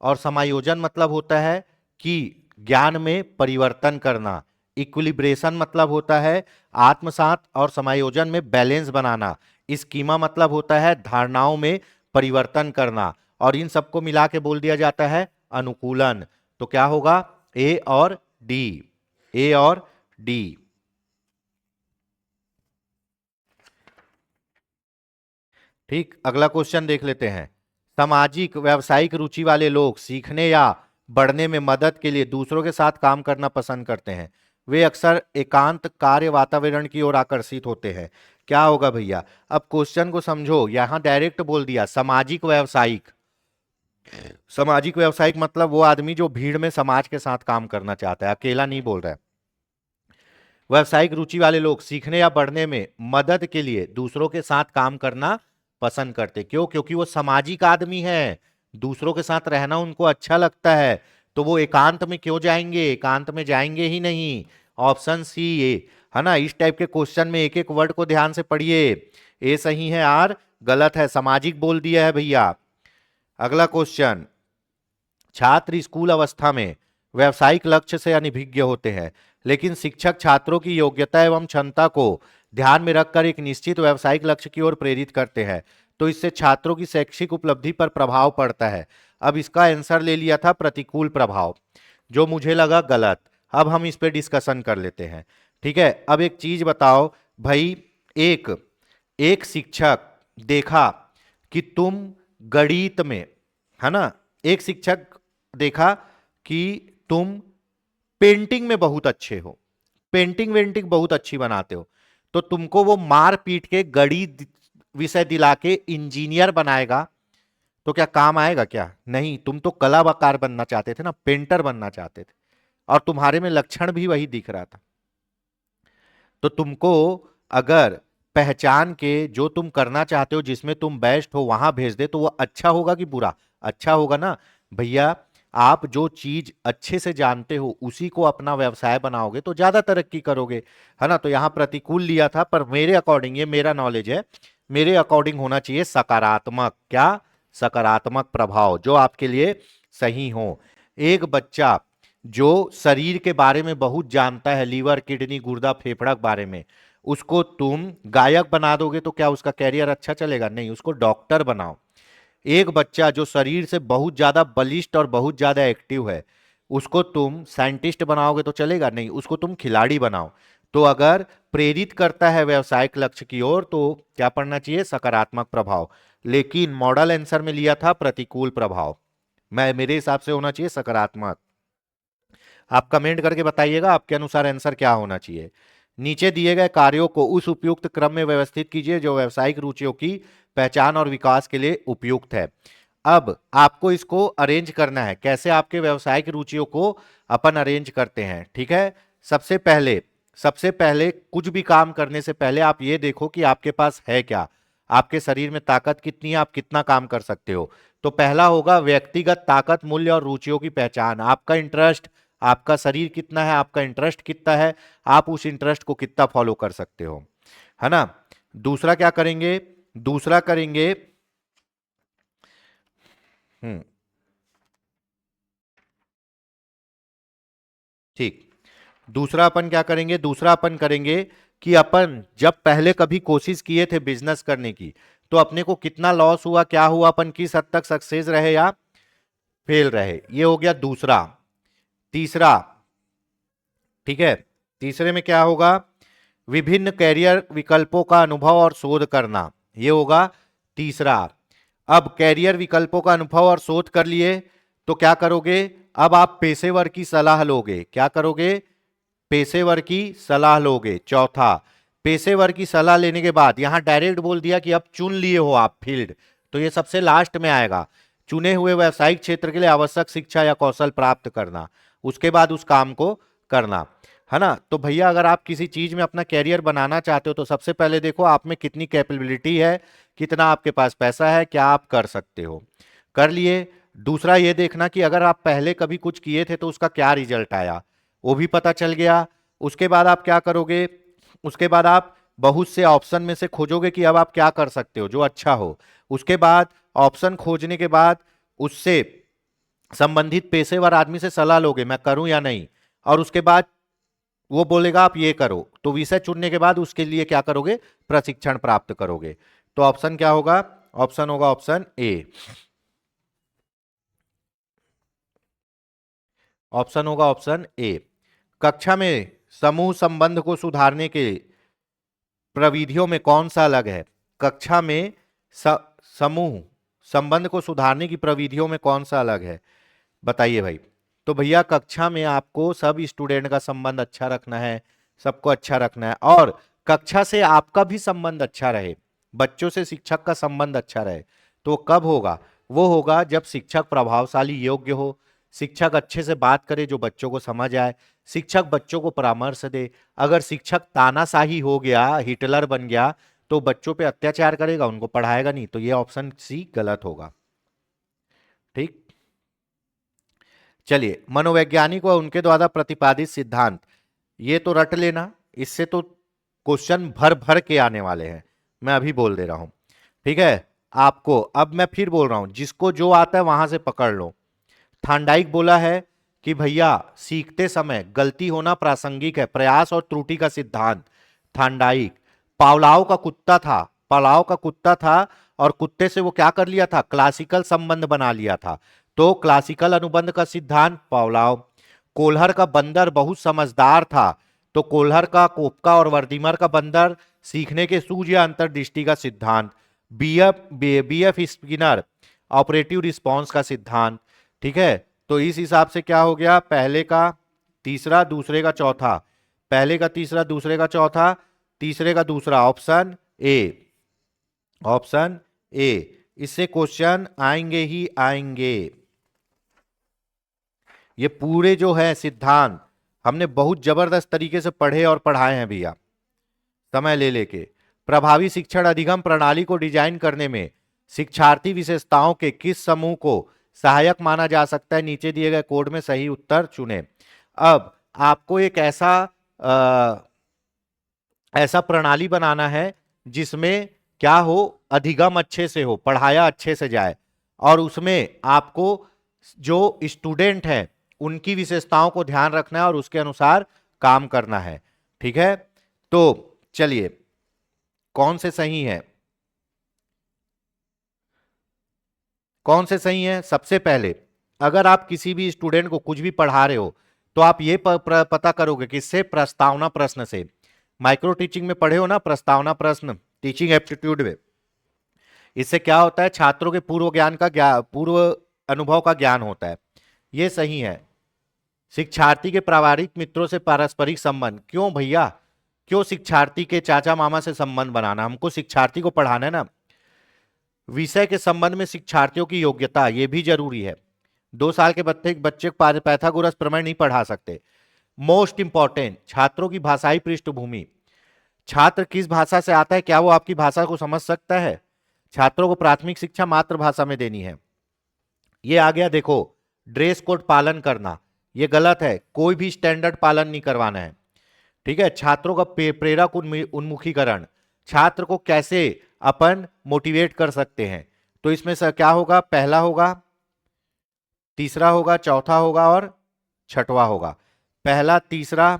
Speaker 1: और समायोजन मतलब होता है कि ज्ञान में परिवर्तन करना। इक्विलिब्रेशन मतलब होता है आत्मसात और समायोजन में बैलेंस बनाना। स्कीमा मतलब होता है धारणाओं में परिवर्तन करना। और इन सबको मिला के बोल दिया जाता है अनुकूलन। तो क्या होगा? ए और डी, ए और डी। ठीक, अगला क्वेश्चन देख लेते हैं। सामाजिक व्यावसायिक रुचि वाले लोग सीखने या बढ़ने में मदद के लिए दूसरों के साथ काम करना पसंद करते हैं। वे अक्सर एकांत कार्य वातावरण की ओर आकर्षित होते हैं। क्या होगा भैया? अब क्वेश्चन को समझो, यहां डायरेक्ट बोल दिया सामाजिक व्यावसायिक। सामाजिक व्यावसायिक मतलब वो आदमी जो भीड़ में समाज के साथ काम करना चाहता है, अकेला नहीं बोल रहा है। व्यावसायिक रुचि वाले लोग सीखने या बढ़ने में मदद के लिए दूसरों के साथ काम करना पसंद करते। क्यों? क्योंकि वो सामाजिक आदमी है, दूसरों के साथ रहना उनको अच्छा लगता है। तो वो एकांत में क्यों जाएंगे? एकांत में जाएंगे ही नहीं। ऑप्शन सी ये है ना? इस टाइप के क्वेश्चन में एक एक वर्ड को ध्यान से पढ़िए। ए सही है, आर गलत है, सामाजिक बोल दिया है भैया। अगला क्वेश्चन, छात्र स्कूल अवस्था में व्यावसायिक लक्ष्य से अनभिज्ञ होते हैं, लेकिन शिक्षक छात्रों की योग्यता एवं क्षमता को ध्यान में रखकर एक निश्चित व्यावसायिक लक्ष्य की ओर प्रेरित करते हैं। तो इससे छात्रों की शैक्षिक उपलब्धि पर प्रभाव पड़ता है। अब इसका आंसर ले लिया था प्रतिकूल प्रभाव, जो मुझे लगा गलत। अब हम इस पे डिस्कशन कर लेते हैं। ठीक है, अब एक चीज बताओ भाई, एक एक शिक्षक देखा कि तुम गणित में, है ना, एक शिक्षक देखा कि तुम पेंटिंग में बहुत अच्छे हो, पेंटिंग वेंटिंग बहुत अच्छी बनाते हो, तो तुमको वो मार पीट के गणित विषय दिला के इंजीनियर बनाएगा। तो क्या काम आएगा? क्या नहीं। तुम तो कलाकार बनना चाहते थे ना, पेंटर बनना चाहते थे, और तुम्हारे में लक्षण भी वही दिख रहा था। तो तुमको अगर पहचान के जो तुम करना चाहते हो, जिसमें तुम बेस्ट हो, वहां भेज दे तो वो अच्छा होगा कि बुरा? अच्छा होगा ना भैया। आप जो चीज अच्छे से जानते हो उसी को अपना व्यवसाय बनाओगे तो ज्यादा तरक्की करोगे, है ना। तो यहां प्रतिकूल लिया था, पर मेरे अकॉर्डिंग, ये मेरा नॉलेज है, मेरे अकॉर्डिंग होना चाहिए सकारात्मक। क्या? सकारात्मक प्रभाव जो आपके लिए सही हो। एक बच्चा जो शरीर के बारे में बहुत जानता है, लीवर, किडनी, गुर्दा, फेफड़ा के बारे में, उसको तुम गायक बना दोगे तो क्या उसका कैरियर अच्छा चलेगा? नहीं, उसको डॉक्टर बनाओ। एक बच्चा जो शरीर से बहुत ज्यादा बलिष्ठ और बहुत ज्यादा एक्टिव है, उसको तुम साइंटिस्ट बनाओगे तो चलेगा? नहीं, उसको तुम खिलाड़ी बनाओ। तो अगर प्रेरित करता है व्यवसायिक लक्ष्य की ओर तो क्या पढ़ना चाहिए? सकारात्मक प्रभाव। लेकिन मॉडल आंसर में लिया था प्रतिकूल प्रभाव। मैं मेरे हिसाब से होना चाहिए सकारात्मक। आप कमेंट करके बताइएगा आपके अनुसार आंसर क्या होना चाहिए। नीचे दिए गए कार्यों को उस उपयुक्त क्रम में व्यवस्थित कीजिए जो व्यावसायिक रुचियों की पहचान और विकास के लिए उपयुक्त है। अब आपको इसको अरेंज करना है। कैसे आपके व्यावसायिक रुचियों को अपन अरेंज करते हैं? ठीक है। सबसे पहले कुछ भी काम करने से पहले आप ये देखो कि आपके पास है क्या, आपके शरीर में ताकत कितनी है, आप कितना काम कर सकते हो। तो पहला होगा व्यक्तिगत ताकत, मूल्य और रुचियों की पहचान। आपका इंटरेस्ट, आपका शरीर कितना है, आपका इंटरेस्ट कितना है, आप उस इंटरेस्ट को कितना फॉलो कर सकते हो, है ना। दूसरा क्या करेंगे? दूसरा करेंगे, हम्म, ठीक। दूसरा अपन क्या करेंगे? दूसरा अपन करेंगे कि अपन जब पहले कभी कोशिश किए थे बिजनेस करने की तो अपने को कितना लॉस हुआ, क्या हुआ, अपन किस हद तक सक्सेस रहे या फेल रहे, ये हो गया दूसरा। तीसरा, ठीक है, तीसरे में क्या होगा? विभिन्न कैरियर विकल्पों का अनुभव और शोध करना, ये होगा तीसरा। अब कैरियर विकल्पों का अनुभव और शोध कर लिए तो क्या करोगे? अब आप पेशेवर की सलाह लोगे। क्या करोगे? पेशेवर की सलाह लोगे। चौथा, पेशेवर की सलाह लेने के बाद यहां डायरेक्ट बोल दिया कि अब चुन लिए हो आप फील्ड, तो ये सबसे लास्ट में आएगा। चुने हुए व्यावसायिक क्षेत्र के लिए आवश्यक शिक्षा या कौशल प्राप्त करना, उसके बाद उस काम को करना, है ना। तो भैया अगर आप किसी चीज में अपना कैरियर बनाना चाहते हो तो सबसे पहले देखो आप में कितनी कैपेबिलिटी है, कितना आपके पास पैसा है, क्या आप कर सकते हो। कर लिए। दूसरा ये देखना कि अगर आप पहले कभी कुछ किए थे तो उसका क्या रिजल्ट आया, वो भी पता चल गया। उसके बाद आप क्या करोगे? उसके बाद आप बहुत से ऑप्शन में से खोजोगे कि अब आप क्या कर सकते हो जो अच्छा हो। उसके बाद ऑप्शन खोजने के बाद उससे संबंधित पेशेवर आदमी से सलाह लोगे मैं करूं या नहीं, और उसके बाद वो बोलेगा आप ये करो, तो विषय चुनने के बाद उसके लिए क्या करोगे? प्रशिक्षण प्राप्त करोगे। तो ऑप्शन क्या होगा? ऑप्शन होगा ऑप्शन ए। ऑप्शन होगा ऑप्शन ए। कक्षा में समूह संबंध को सुधारने के प्रविधियों में कौन सा अलग है? कक्षा में स, समूह संबंध को सुधारने की प्रविधियों में कौन सा अलग है? बताइए भाई। तो भैया कक्षा में आपको सब स्टूडेंट का संबंध अच्छा रखना है, सबको अच्छा रखना है, और कक्षा से आपका भी संबंध अच्छा रहे, बच्चों से शिक्षक का संबंध अच्छा रहे। तो कब होगा? वो होगा जब शिक्षक प्रभावशाली योग्य हो, शिक्षक अच्छे से बात करे जो बच्चों को समझ आए, शिक्षक बच्चों को परामर्श दे। अगर शिक्षक तानाशाही हो गया, हिटलर बन गया, तो बच्चों पे अत्याचार करेगा, उनको पढ़ाएगा नहीं। तो ये ऑप्शन सी गलत होगा। ठीक। चलिए, मनोवैज्ञानिक व उनके द्वारा प्रतिपादित सिद्धांत, ये तो रट लेना, इससे तो क्वेश्चन भर भर के आने वाले हैं, मैं अभी बोल दे रहा हूं। ठीक है। आपको अब मैं फिर बोल रहा हूं, जिसको जो आता है वहां से पकड़ लो। थांडाइक बोला है कि भैया सीखते समय गलती होना प्रासंगिक है, प्रयास और त्रुटि का सिद्धांत। थांडाइक। पावलाव का कुत्ता था, पावलाव का कुत्ता था, और कुत्ते से वो क्या कर लिया था? क्लासिकल संबंध बना लिया था। तो क्लासिकल अनुबंध का सिद्धांत पावलाव। कोल्हर का बंदर बहुत समझदार था, तो कोल्हर का, कोपका और वर्दीमर का बंदर सीखने के सूझ या अंतर्दृष्टि का सिद्धांत। बीएफ स्किनर ऑपरेटिव रिस्पॉन्स का सिद्धांत। ठीक है। तो इस हिसाब से क्या हो गया? पहले का तीसरा, दूसरे का चौथा, पहले का तीसरा, दूसरे का चौथा, तीसरे का दूसरा, ऑप्शन ए। Option A. इससे क्वेश्चन आएंगे ही आएंगे। ये पूरे जो है सिद्धांत हमने बहुत जबरदस्त तरीके से पढ़े और पढ़ाए हैं भैया, समय ले लेके। प्रभावी शिक्षण अधिगम प्रणाली को डिजाइन करने में शिक्षार्थी विशेषताओं के किस समूह को सहायक माना जा सकता है? नीचे दिए गए कोड में सही उत्तर चुनें। अब आपको एक ऐसा प्रणाली बनाना है जिसमें क्या हो, अधिगम अच्छे से हो, पढ़ाया अच्छे से जाए, और उसमें आपको जो स्टूडेंट है उनकी विशेषताओं को ध्यान रखना है और उसके अनुसार काम करना है। ठीक है, तो चलिए कौन से सही है, कौन से सही है? सबसे पहले अगर आप किसी भी स्टूडेंट को कुछ भी पढ़ा रहे हो तो आप ये पता करोगे किससे? प्रस्तावना प्रश्न से। माइक्रो टीचिंग में पढ़े हो ना प्रस्तावना प्रश्न, टीचिंग एप्टीट्यूड में। इससे क्या होता है? छात्रों के पूर्व अनुभव का ज्ञान होता है। ये सही है। शिक्षार्थी के प्रावारिक मित्रों से पारस्परिक संबंध, क्यों भैया, क्यों शिक्षार्थी के चाचा मामा से संबंध बनाना? हमको शिक्षार्थी को पढ़ाना है ना। विषय के संबंध में शिक्षार्थियों की योग्यता, यह भी जरूरी है। 2 साल के बच्चे को पैथागोरस प्रमेय नहीं पढ़ा सकते। मोस्ट इंपॉर्टेंट, छात्रों की भाषाई पृष्ठभूमि, छात्र किस भाषा से आता है, क्या वो आपकी भाषा को समझ सकता है? छात्रों को प्राथमिक शिक्षा मातृभाषा में देनी है। ये आ गया, देखो ड्रेस कोड पालन करना, ये गलत है, कोई भी स्टैंडर्ड पालन नहीं करवाना है। ठीक है, छात्रों का प्रेरक उन्मुखीकरण, छात्र को कैसे अपन मोटिवेट कर सकते हैं, तो इसमें से क्या होगा? पहला होगा, तीसरा होगा, चौथा होगा और छठवा होगा। पहला, तीसरा,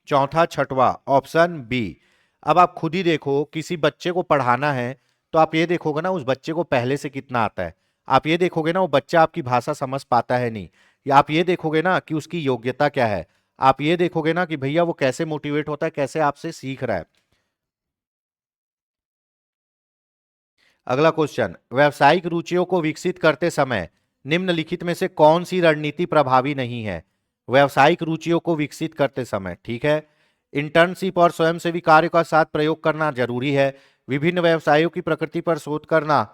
Speaker 1: चौथा, छठवा, ऑप्शन बी। अब आप खुद ही देखो, किसी बच्चे को पढ़ाना है तो आप ये देखोगे ना उस बच्चे को पहले से कितना आता है। आप ये देखोगे ना वो बच्चा आपकी भाषा समझ पाता है नहीं, या आप ये देखोगे ना कि उसकी योग्यता क्या है, आप ये देखोगे ना कि भैया वो कैसे मोटिवेट होता है, कैसे आपसे सीख रहा है। अगला क्वेश्चन, व्यावसायिक रुचियों को विकसित करते समय निम्नलिखित में से कौन सी रणनीति प्रभावी नहीं है? व्यावसायिक रुचियों को विकसित करते समय, ठीक है, इंटर्नशिप और स्वयंसेवी कार्य का साथ प्रयोग करना जरूरी है। विभिन्न व्यवसायों की प्रकृति पर शोध करना,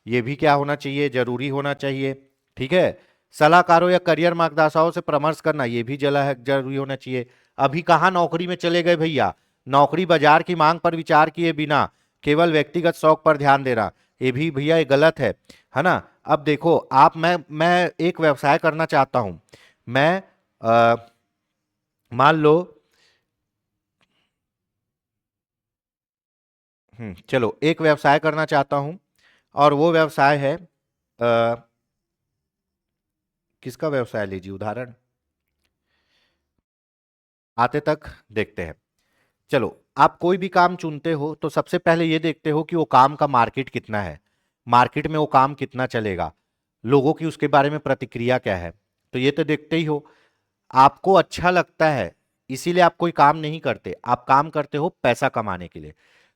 Speaker 1: यह भी क्या होना चाहिए? जरूरी होना चाहिए। ठीक है, सलाहकारों या करियर मार्गदर्शकों से परामर्श करना, यह भी जरूरी होना चाहिए। अभी कहां नौकरी में चले गए भैया? नौकरी बाजार की मांग पर विचार किए बिना केवल व्यक्तिगत शौक पर ध्यान देना, ये भी भैया ये गलत है ना। अब देखो आप, मैं एक व्यवसाय करना चाहता हूं, मैं मान लो चलो एक व्यवसाय करना चाहता हूं, और वो व्यवसाय है किसका व्यवसाय लीजिए उदाहरण, आते तक देखते हैं। चलो आप कोई भी काम चुनते हो तो सबसे पहले ये देखते हो कि वो काम का मार्केट कितना है, मार्केट में वो काम कितना चलेगा, लोगों की उसके बारे में प्रतिक्रिया क्या है, तो ये तो देखते ही हो। आपको अच्छा लगता है इसीलिए आप कोई काम नहीं करते, आप काम करते हो पैसा कमाने के लिए।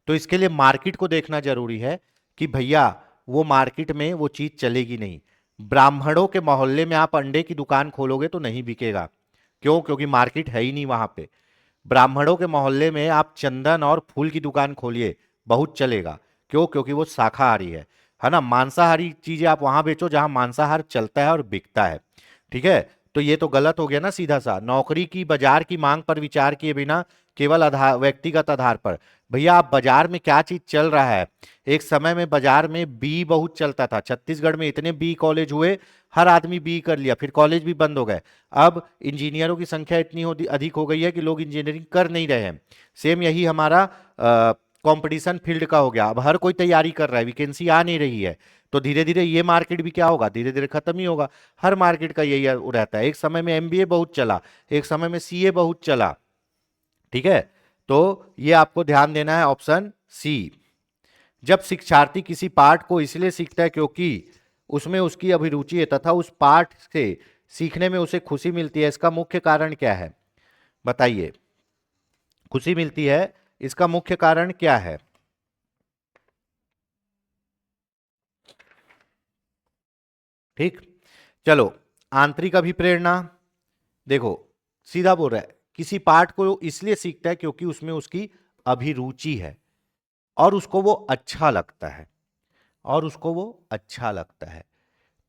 Speaker 1: तो इसके लिए मार्केट को देखना जरूरी है कि भैया वो मार्केट में वो चीज चलेगी नहीं। ब्राह्मणों के मोहल्ले में आप अंडे की दुकान खोलोगे तो नहीं बिकेगा, क्यों? क्योंकि मार्केट है ही नहीं वहां पे। ब्राह्मणों के मोहल्ले में आप चंदन और फूल की दुकान खोलिए, बहुत चलेगा, क्यों? क्योंकि वो शाकाहारी है ना। मांसाहारी चीजें आप वहां बेचो जहां मांसाहार चलता है और बिकता है। ठीक है, तो ये तो गलत हो गया ना सीधा सा। नौकरी की बाजार की मांग पर विचार किए बिना केवल व्यक्तिगत आधार पर, भैया आप बाजार में क्या चीज चल रहा है। एक समय में बाजार में बी बहुत चलता था, छत्तीसगढ़ में इतने बी कॉलेज हुए, हर आदमी बी कर लिया, फिर कॉलेज भी बंद हो गए। अब इंजीनियरों की संख्या इतनी अधिक हो गई है कि लोग इंजीनियरिंग कर नहीं रहे हैं। सेम यही हमारा कंपटीशन फील्ड का हो गया, अब हर कोई तैयारी कर रहा है, वैकेंसी आ नहीं रही है, तो धीरे धीरे ये मार्केट भी क्या होगा? धीरे धीरे खत्म ही होगा। हर मार्केट का यही रहता है। एक समय में एमबीए बहुत चला, एक समय में सीए बहुत चला। ठीक है, तो ये आपको ध्यान देना है, ऑप्शन सी। जब शिक्षार्थी किसी पाठ को इसलिए सीखता है क्योंकि उसमें उसकी अभिरुचि है तथा उस पाठ से सीखने में उसे खुशी मिलती है, इसका मुख्य कारण क्या है? बताइए, खुशी मिलती है, इसका मुख्य कारण क्या है? ठीक, चलो आंतरिक अभिप्रेरणा, देखो सीधा बोल रहा है, किसी पाठ को इसलिए सीखता है क्योंकि उसमें उसकी अभिरुचि है और उसको वो अच्छा लगता है, और उसको वो अच्छा लगता है।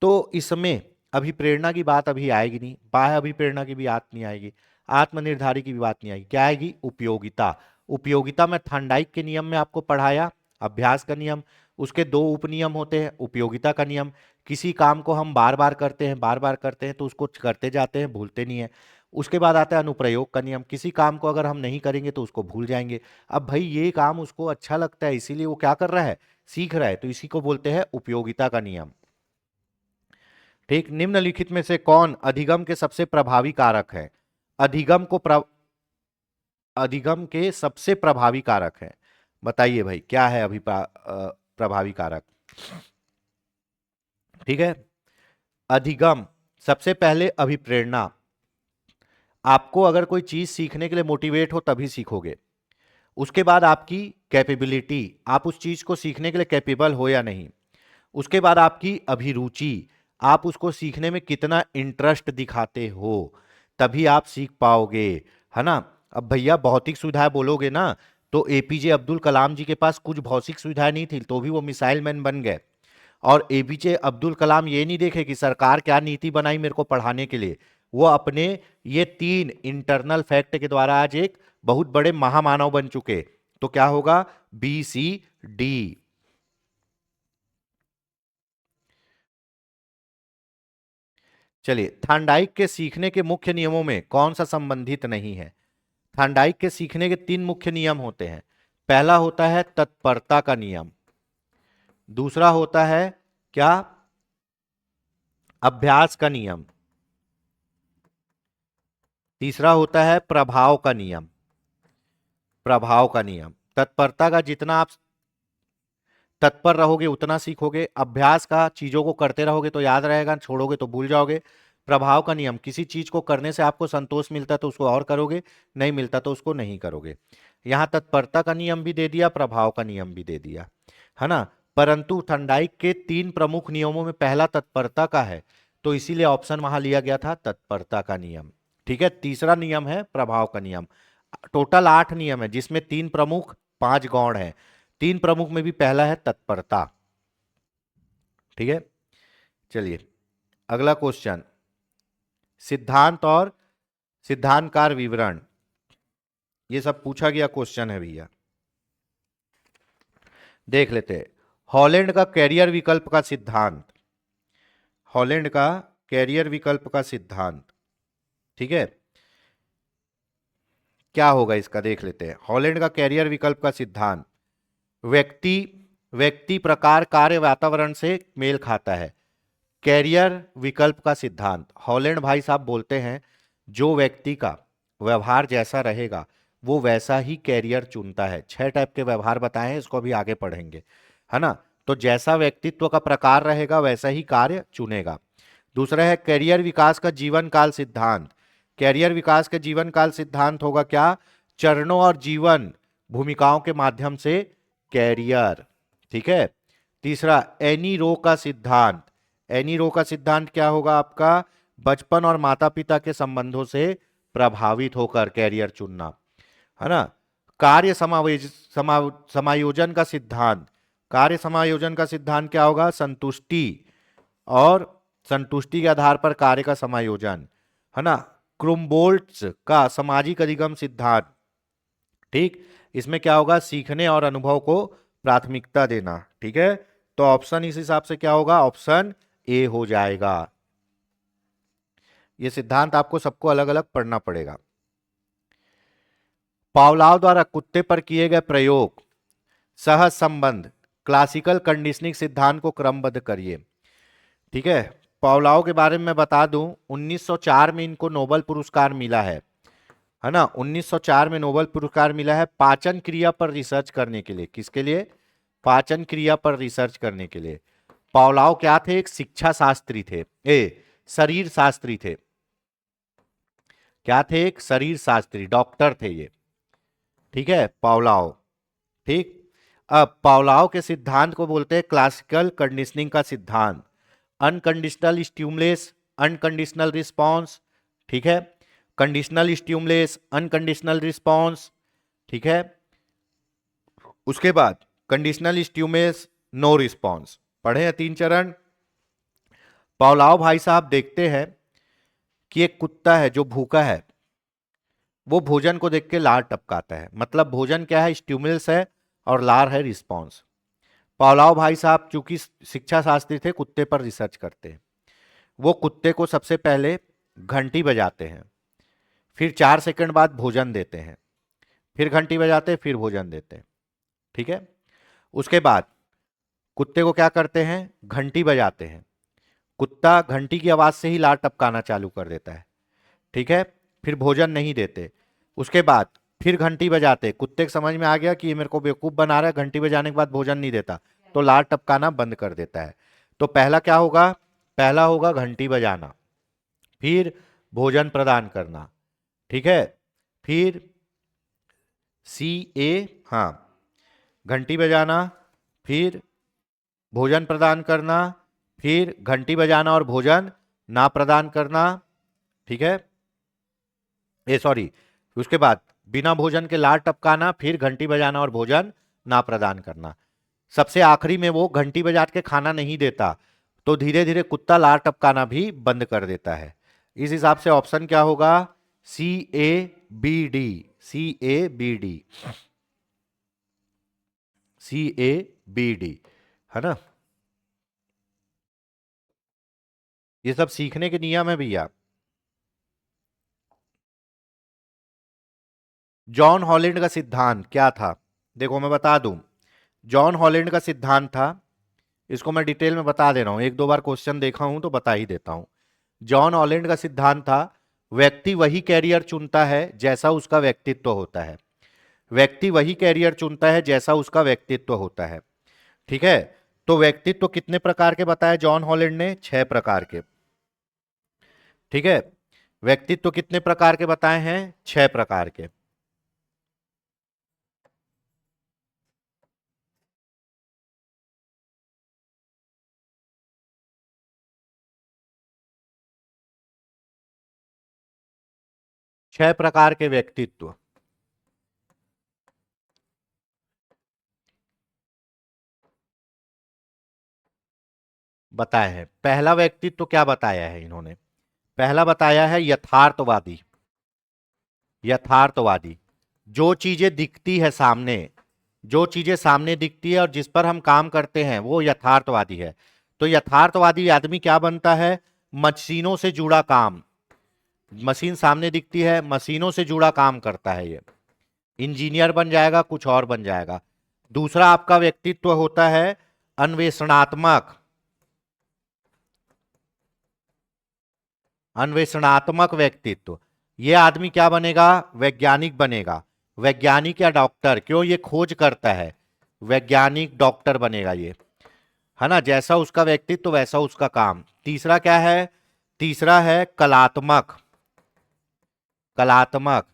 Speaker 1: तो इसमें अभिप्रेरणा की बात अभी आएगी नहीं, बाह्य अभिप्रेरणा की भी बात नहीं आएगी, आत्मनिर्धारी की भी बात नहीं आएगी, क्या आएगी? उपयोगिता। उपयोगिता में थांडाइक के नियम में आपको पढ़ाया, अभ्यास का नियम, उसके दो उपनियम होते हैं। उपयोगिता का नियम, किसी काम को हम बार बार करते हैं, बार बार करते हैं तो उसको करते जाते हैं, भूलते नहीं है। उसके बाद आता है अनुप्रयोग का नियम, किसी काम को अगर हम नहीं करेंगे तो उसको भूल जाएंगे। अब भाई ये काम उसको अच्छा लगता है, इसीलिए वो क्या कर रहा है, सीख रहा है, तो इसी को बोलते हैं उपयोगिता का नियम। ठीक, निम्नलिखित में से कौन अधिगम के सबसे प्रभावी कारक है? अधिगम को अधिगम के सबसे प्रभावी कारक है, बताइए भाई क्या है प्रभावी कारक? ठीक है, अधिगम, सबसे पहले अभिप्रेरणा। आपको अगर कोई चीज सीखने के लिए मोटिवेट हो तभी सीखोगे। उसके बाद आपकी कैपेबिलिटी, आप उस चीज को सीखने के लिए कैपेबल हो या नहीं। उसके बाद आपकी अभिरुचि, आप उसको सीखने में कितना इंटरेस्ट दिखाते हो, तभी आप सीख पाओगे, है ना। अब भैया भौतिक सुविधाएं बोलोगे ना, तो एपीजे अब्दुल कलाम जी के पास कुछ भौतिक सुविधाएं नहीं थी तो भी वो मिसाइल मैन बन गए। और एपीजे अब्दुल कलाम ये नहीं देखे कि सरकार क्या नीति बनाई मेरे को पढ़ाने के लिए, वो अपने ये 3 इंटरनल फैक्ट के द्वारा आज एक बहुत बड़े महामानव बन चुके। तो क्या होगा, बी सी डी। चलिए, थांडाइक के सीखने के मुख्य नियमों में कौन सा संबंधित नहीं है? थांडाइक के सीखने के 3 मुख्य नियम होते हैं। पहला होता है तत्परता का नियम, दूसरा होता है क्या, अभ्यास का नियम, तीसरा होता है प्रभाव का नियम। प्रभाव का नियम, तत्परता का, जितना आप तत्पर रहोगे उतना सीखोगे। अभ्यास का, चीजों को करते रहोगे तो याद रहेगा, छोड़ोगे तो भूल जाओगे। प्रभाव का नियम, किसी चीज को करने से आपको संतोष मिलता है तो उसको और करोगे, नहीं मिलता तो उसको नहीं करोगे। यहां तत्परता का नियम भी दे दिया, प्रभाव का नियम भी दे दिया, है ना। परंतु थंडाइक के 3 प्रमुख नियमों में पहला तत्परता का है, तो इसीलिए ऑप्शन वहां लिया गया था तत्परता का नियम। ठीक है, तीसरा नियम है प्रभाव का नियम। टोटल 8 नियम है, जिसमें 3 प्रमुख 5 गौण है। 3 प्रमुख में भी पहला है तत्परता। ठीक है, चलिए अगला क्वेश्चन, सिद्धांत और सिद्धांतकार विवरण, ये सब पूछा गया क्वेश्चन है भैया, देख लेते हैं। हॉलैंड का कैरियर विकल्प का सिद्धांत, हॉलैंड का कैरियर विकल्प का सिद्धांत, ठीक है, क्या होगा इसका, देख लेते हैं। हॉलैंड का कैरियर विकल्प का सिद्धांत व्यक्ति व्यक्ति प्रकार कार्य वातावरण से मेल खाता है। कैरियर विकल्प का सिद्धांत, हॉलैंड भाई साहब बोलते हैं जो व्यक्ति का व्यवहार जैसा रहेगा वो वैसा ही कैरियर चुनता है। 6 टाइप के व्यवहार बताए हैं, इसको अभी आगे पढ़ेंगे, है ना। तो जैसा व्यक्तित्व का प्रकार रहेगा वैसा ही कार्य चुनेगा। दूसरा है कैरियर विकास का जीवन काल सिद्धांत। कैरियर विकास के जीवन काल सिद्धांत होगा क्या, चरणों और जीवन भूमिकाओं के माध्यम से कैरियर। ठीक है, तीसरा एनी रो का सिद्धांत। एनी रो का सिद्धांत क्या होगा आपका, बचपन और माता पिता के संबंधों से प्रभावित होकर कैरियर चुनना, है ना। कार्य समायोजन का सिद्धांत, कार्य समायोजन का सिद्धांत क्या होगा, संतुष्टि और संतुष्टि के आधार पर कार्य का समायोजन, है ना। क्रुम्बोल्ट्स का सामाजिक अधिगम सिद्धांत, ठीक, इसमें क्या होगा, सीखने और अनुभव को प्राथमिकता देना। ठीक है, तो ऑप्शन इस हिसाब से क्या होगा, ऑप्शन ए हो जाएगा। ये सिद्धांत आपको सबको अलग अलग पढ़ना पड़ेगा। पावलाव द्वारा कुत्ते पर किए गए प्रयोग, सहज संबंध, क्लासिकल कंडीशनिंग सिद्धांत को क्रमबद्ध करिए। ठीक है, पावलाव के बारे में मैं बता दूं, 1904 में इनको नोबेल पुरस्कार मिला है ना। 1904 में नोबेल पुरस्कार मिला है पाचन क्रिया पर रिसर्च करने के लिए। किसके लिए, पाचन क्रिया पर रिसर्च करने के लिए। पावलाव क्या थे, एक शिक्षा शास्त्री थे, शरीर शास्त्री थे। क्या थे, एक शरीर शास्त्री, डॉक्टर थे ये। ठीक है, पावलाव। ठीक, अब पावलाव के सिद्धांत को बोलते हैं क्लासिकल कंडीशनिंग का सिद्धांत। अनकंडीशनल स्टिमुलेस, अनकंडीशनल रिस्पॉन्स, ठीक है, कंडीशनल स्टिमुलेस, अनकंडीशनल रिस्पॉन्स, ठीक है। उसके बाद कंडीशनल स्टिमुलेस, नो रिस्पॉन्स, पढ़े हैं 3 चरण। पावलाव भाई साहब देखते हैं कि एक कुत्ता है जो भूखा है, वो भोजन को देख के लार टपकाता है। मतलब भोजन क्या है? स्टिमुलस है और लार है रिस्पॉन्स। पावलोव भाई साहब चूंकि शिक्षा शास्त्री थे, कुत्ते पर रिसर्च करते हैं। वो कुत्ते को सबसे पहले घंटी बजाते हैं, फिर 4 सेकंड बाद भोजन देते हैं, फिर घंटी बजाते हैं, फिर भोजन देते हैं। ठीक है। उसके बाद कुत्ते को क्या करते हैं? घंटी बजाते हैं। कुत्ता घंटी की आवाज से ही लार टपकाना चालू कर देता है। ठीक है। फिर भोजन नहीं देते। उसके बाद फिर घंटी बजाते। कुत्ते को समझ में आ गया कि ये मेरे को बेवकूफ बना रहा है, घंटी बजाने के बाद भोजन नहीं देता, तो लार टपकाना बंद कर देता है। तो पहला क्या होगा? पहला होगा घंटी बजाना, फिर भोजन प्रदान करना। ठीक है। फिर सी ए, हाँ, घंटी बजाना, फिर भोजन प्रदान करना, फिर घंटी बजाना और भोजन ना प्रदान करना। ठीक है। ए सॉरी, उसके बाद बिना भोजन के लार टपकाना, फिर घंटी बजाना और भोजन ना प्रदान करना। सबसे आखिरी में वो घंटी बजा के खाना नहीं देता, तो धीरे धीरे कुत्ता लार टपकाना भी बंद कर देता है। इस हिसाब से ऑप्शन क्या होगा? C A B D. C A B D. C A B D, है ना। ये सब सीखने के नियम है भैया। जॉन हॉलैंड का सिद्धांत क्या था? देखो मैं बता दूं, जॉन हॉलैंड का सिद्धांत था, इसको मैं डिटेल में बता दे रहा हूं, एक दो बार क्वेश्चन देखा हूं तो बता ही देता हूं। जॉन हॉलैंड का सिद्धांत था, व्यक्ति वही कैरियर चुनता है जैसा उसका व्यक्तित्व होता है। व्यक्ति वही कैरियर चुनता है जैसा उसका व्यक्तित्व होता है। ठीक है। तो व्यक्तित्व कितने प्रकार के बताए जॉन हॉलैंड ने? 6 प्रकार के। ठीक है। व्यक्तित्व कितने प्रकार के बताए हैं? 6 प्रकार के। 6 प्रकार के व्यक्तित्व बताए हैं। पहला व्यक्तित्व क्या बताया है इन्होंने? पहला बताया है यथार्थवादी। यथार्थवादी, जो चीजें दिखती है सामने, जो चीजें सामने दिखती है और जिस पर हम काम करते हैं वो यथार्थवादी है। तो यथार्थवादी आदमी क्या बनता है? मशीनों से जुड़ा काम। मशीन सामने दिखती है, मशीनों से जुड़ा काम करता है ये। इंजीनियर बन जाएगा, कुछ और बन जाएगा। दूसरा आपका व्यक्तित्व होता है अन्वेषणात्मक। अन्वेषणात्मक व्यक्तित्व, ये आदमी क्या बनेगा? वैज्ञानिक बनेगा। वैज्ञानिक या डॉक्टर, क्यों? ये खोज करता है। वैज्ञानिक डॉक्टर बनेगा ये, है ना। जैसा उसका व्यक्तित्व वैसा उसका काम। तीसरा क्या है? तीसरा है कलात्मक। कलात्मक,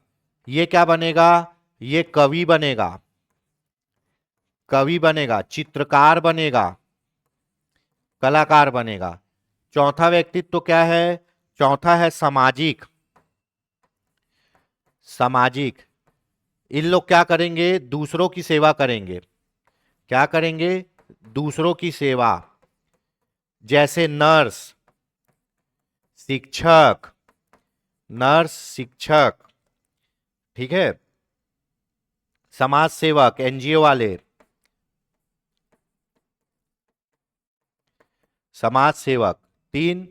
Speaker 1: ये क्या बनेगा? ये कवि बनेगा। कवि बनेगा, चित्रकार बनेगा, कलाकार बनेगा। चौथा व्यक्तित्व क्या है? चौथा है सामाजिक। सामाजिक, इन लोग क्या करेंगे? दूसरों की सेवा करेंगे। क्या करेंगे? दूसरों की सेवा। जैसे नर्स, शिक्षक। नर्स, शिक्षक। ठीक है। समाज सेवक, एनजीओ वाले। समाज सेवक। तीन।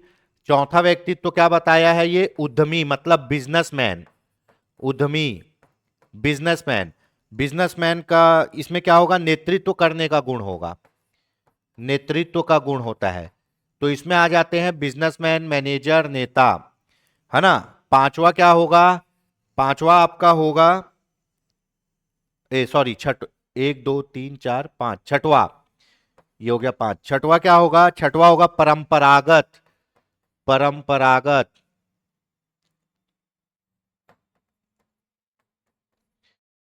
Speaker 1: चौथा व्यक्तित्व क्या बताया है? ये उद्यमी, मतलब बिजनेसमैन। उद्यमी, बिजनेसमैन। बिजनेसमैन का इसमें क्या होगा? नेतृत्व करने का गुण होगा। नेतृत्व का गुण होता है। तो इसमें आ जाते हैं बिजनेसमैन, मैनेजर, नेता, है ना। पांचवा क्या होगा? पांचवा आपका होगा, ए सॉरी, छठ, 1 2 3 4 5, छठवा, ये हो गया 5। छठवा क्या होगा? छठवा होगा परंपरागत। परंपरागत,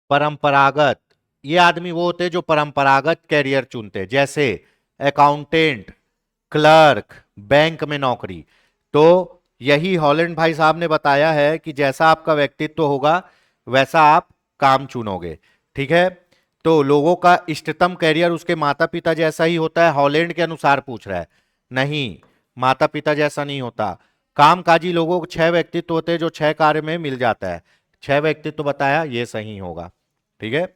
Speaker 1: परंपरागत, ये आदमी वो होते हैं जो परंपरागत कैरियर चुनते हैं, जैसे अकाउंटेंट, क्लर्क, बैंक में नौकरी। तो यही हॉलैंड भाई साहब ने बताया है कि जैसा आपका व्यक्तित्व होगा वैसा आप काम चुनोगे। ठीक है। तो लोगों का इष्टतम कैरियर उसके माता पिता जैसा ही होता है, हॉलैंड के अनुसार पूछ रहा है। नहीं, माता पिता जैसा नहीं होता। कामकाजी लोगों को 6 व्यक्तित्व होते हैं जो 6 कार्य में मिल जाता है। 6 व्यक्तित्व बताया, ये सही होगा। ठीक है,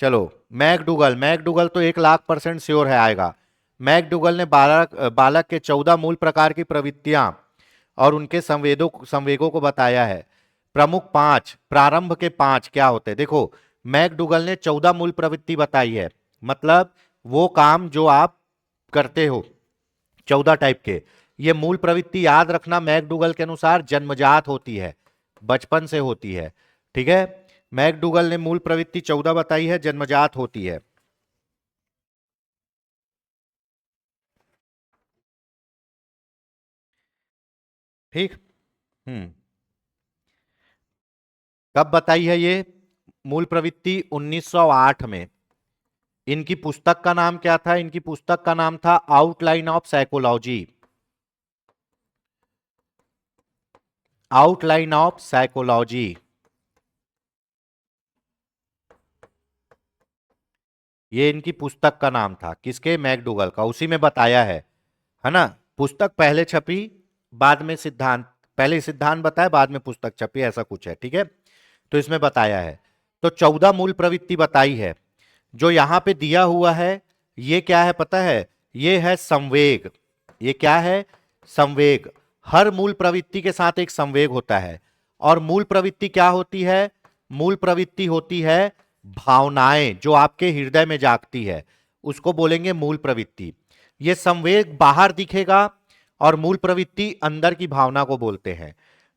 Speaker 1: चलो मैकडूगल, मैकडूगल तो 1,00,000% श्योर है आएगा। मैकडूगल ने बालक के 14 मूल प्रकार की प्रवृत्तियां और उनके संवेगों को बताया है। प्रमुख 5, प्रारंभ के 5 क्या होते हैं? देखो, मैकडूगल ने 14 मूल प्रवृत्ति बताई है, मतलब वो काम जो आप करते हो 14 टाइप के। ये मूल प्रवृत्ति याद रखना, मैकडूगल के अनुसार जन्मजात होती है, बचपन से होती है। ठीक है, मैकडूगल ने मूल प्रवृत्ति 14 बताई है, जन्मजात होती है। ठीक। कब बताई है ये मूल प्रवृत्ति? 1908 में। इनकी पुस्तक का नाम क्या था? इनकी पुस्तक का नाम था outline of psychology. Outline of psychology, ये इनकी पुस्तक का नाम था। किसके? मैकडूगल का। उसी में बताया है ना? पुस्तक पहले छपी, बाद में सिद्धांत, पहले सिद्धांत बताया, बाद में पुस्तक छपी, ऐसा कुछ है। ठीक है, तो इसमें बताया है। तो 14 मूल प्रवृत्ति बताई है। जो यहां पे दिया हुआ है ये क्या है पता है? ये है संवेग। ये क्या है? संवेग। हर मूल प्रवृत्ति के साथ एक संवेग होता है। और मूल प्रवृत्ति क्या होती है? मूल प्रवृत्ति होती है भावनाएं जो आपके हृदय में जागती है, उसको बोलेंगे मूल प्रवृत्ति। ये संवेग बाहर दिखेगा और मूल प्रवृत्ति अंदर की भावना को बोलते हैं।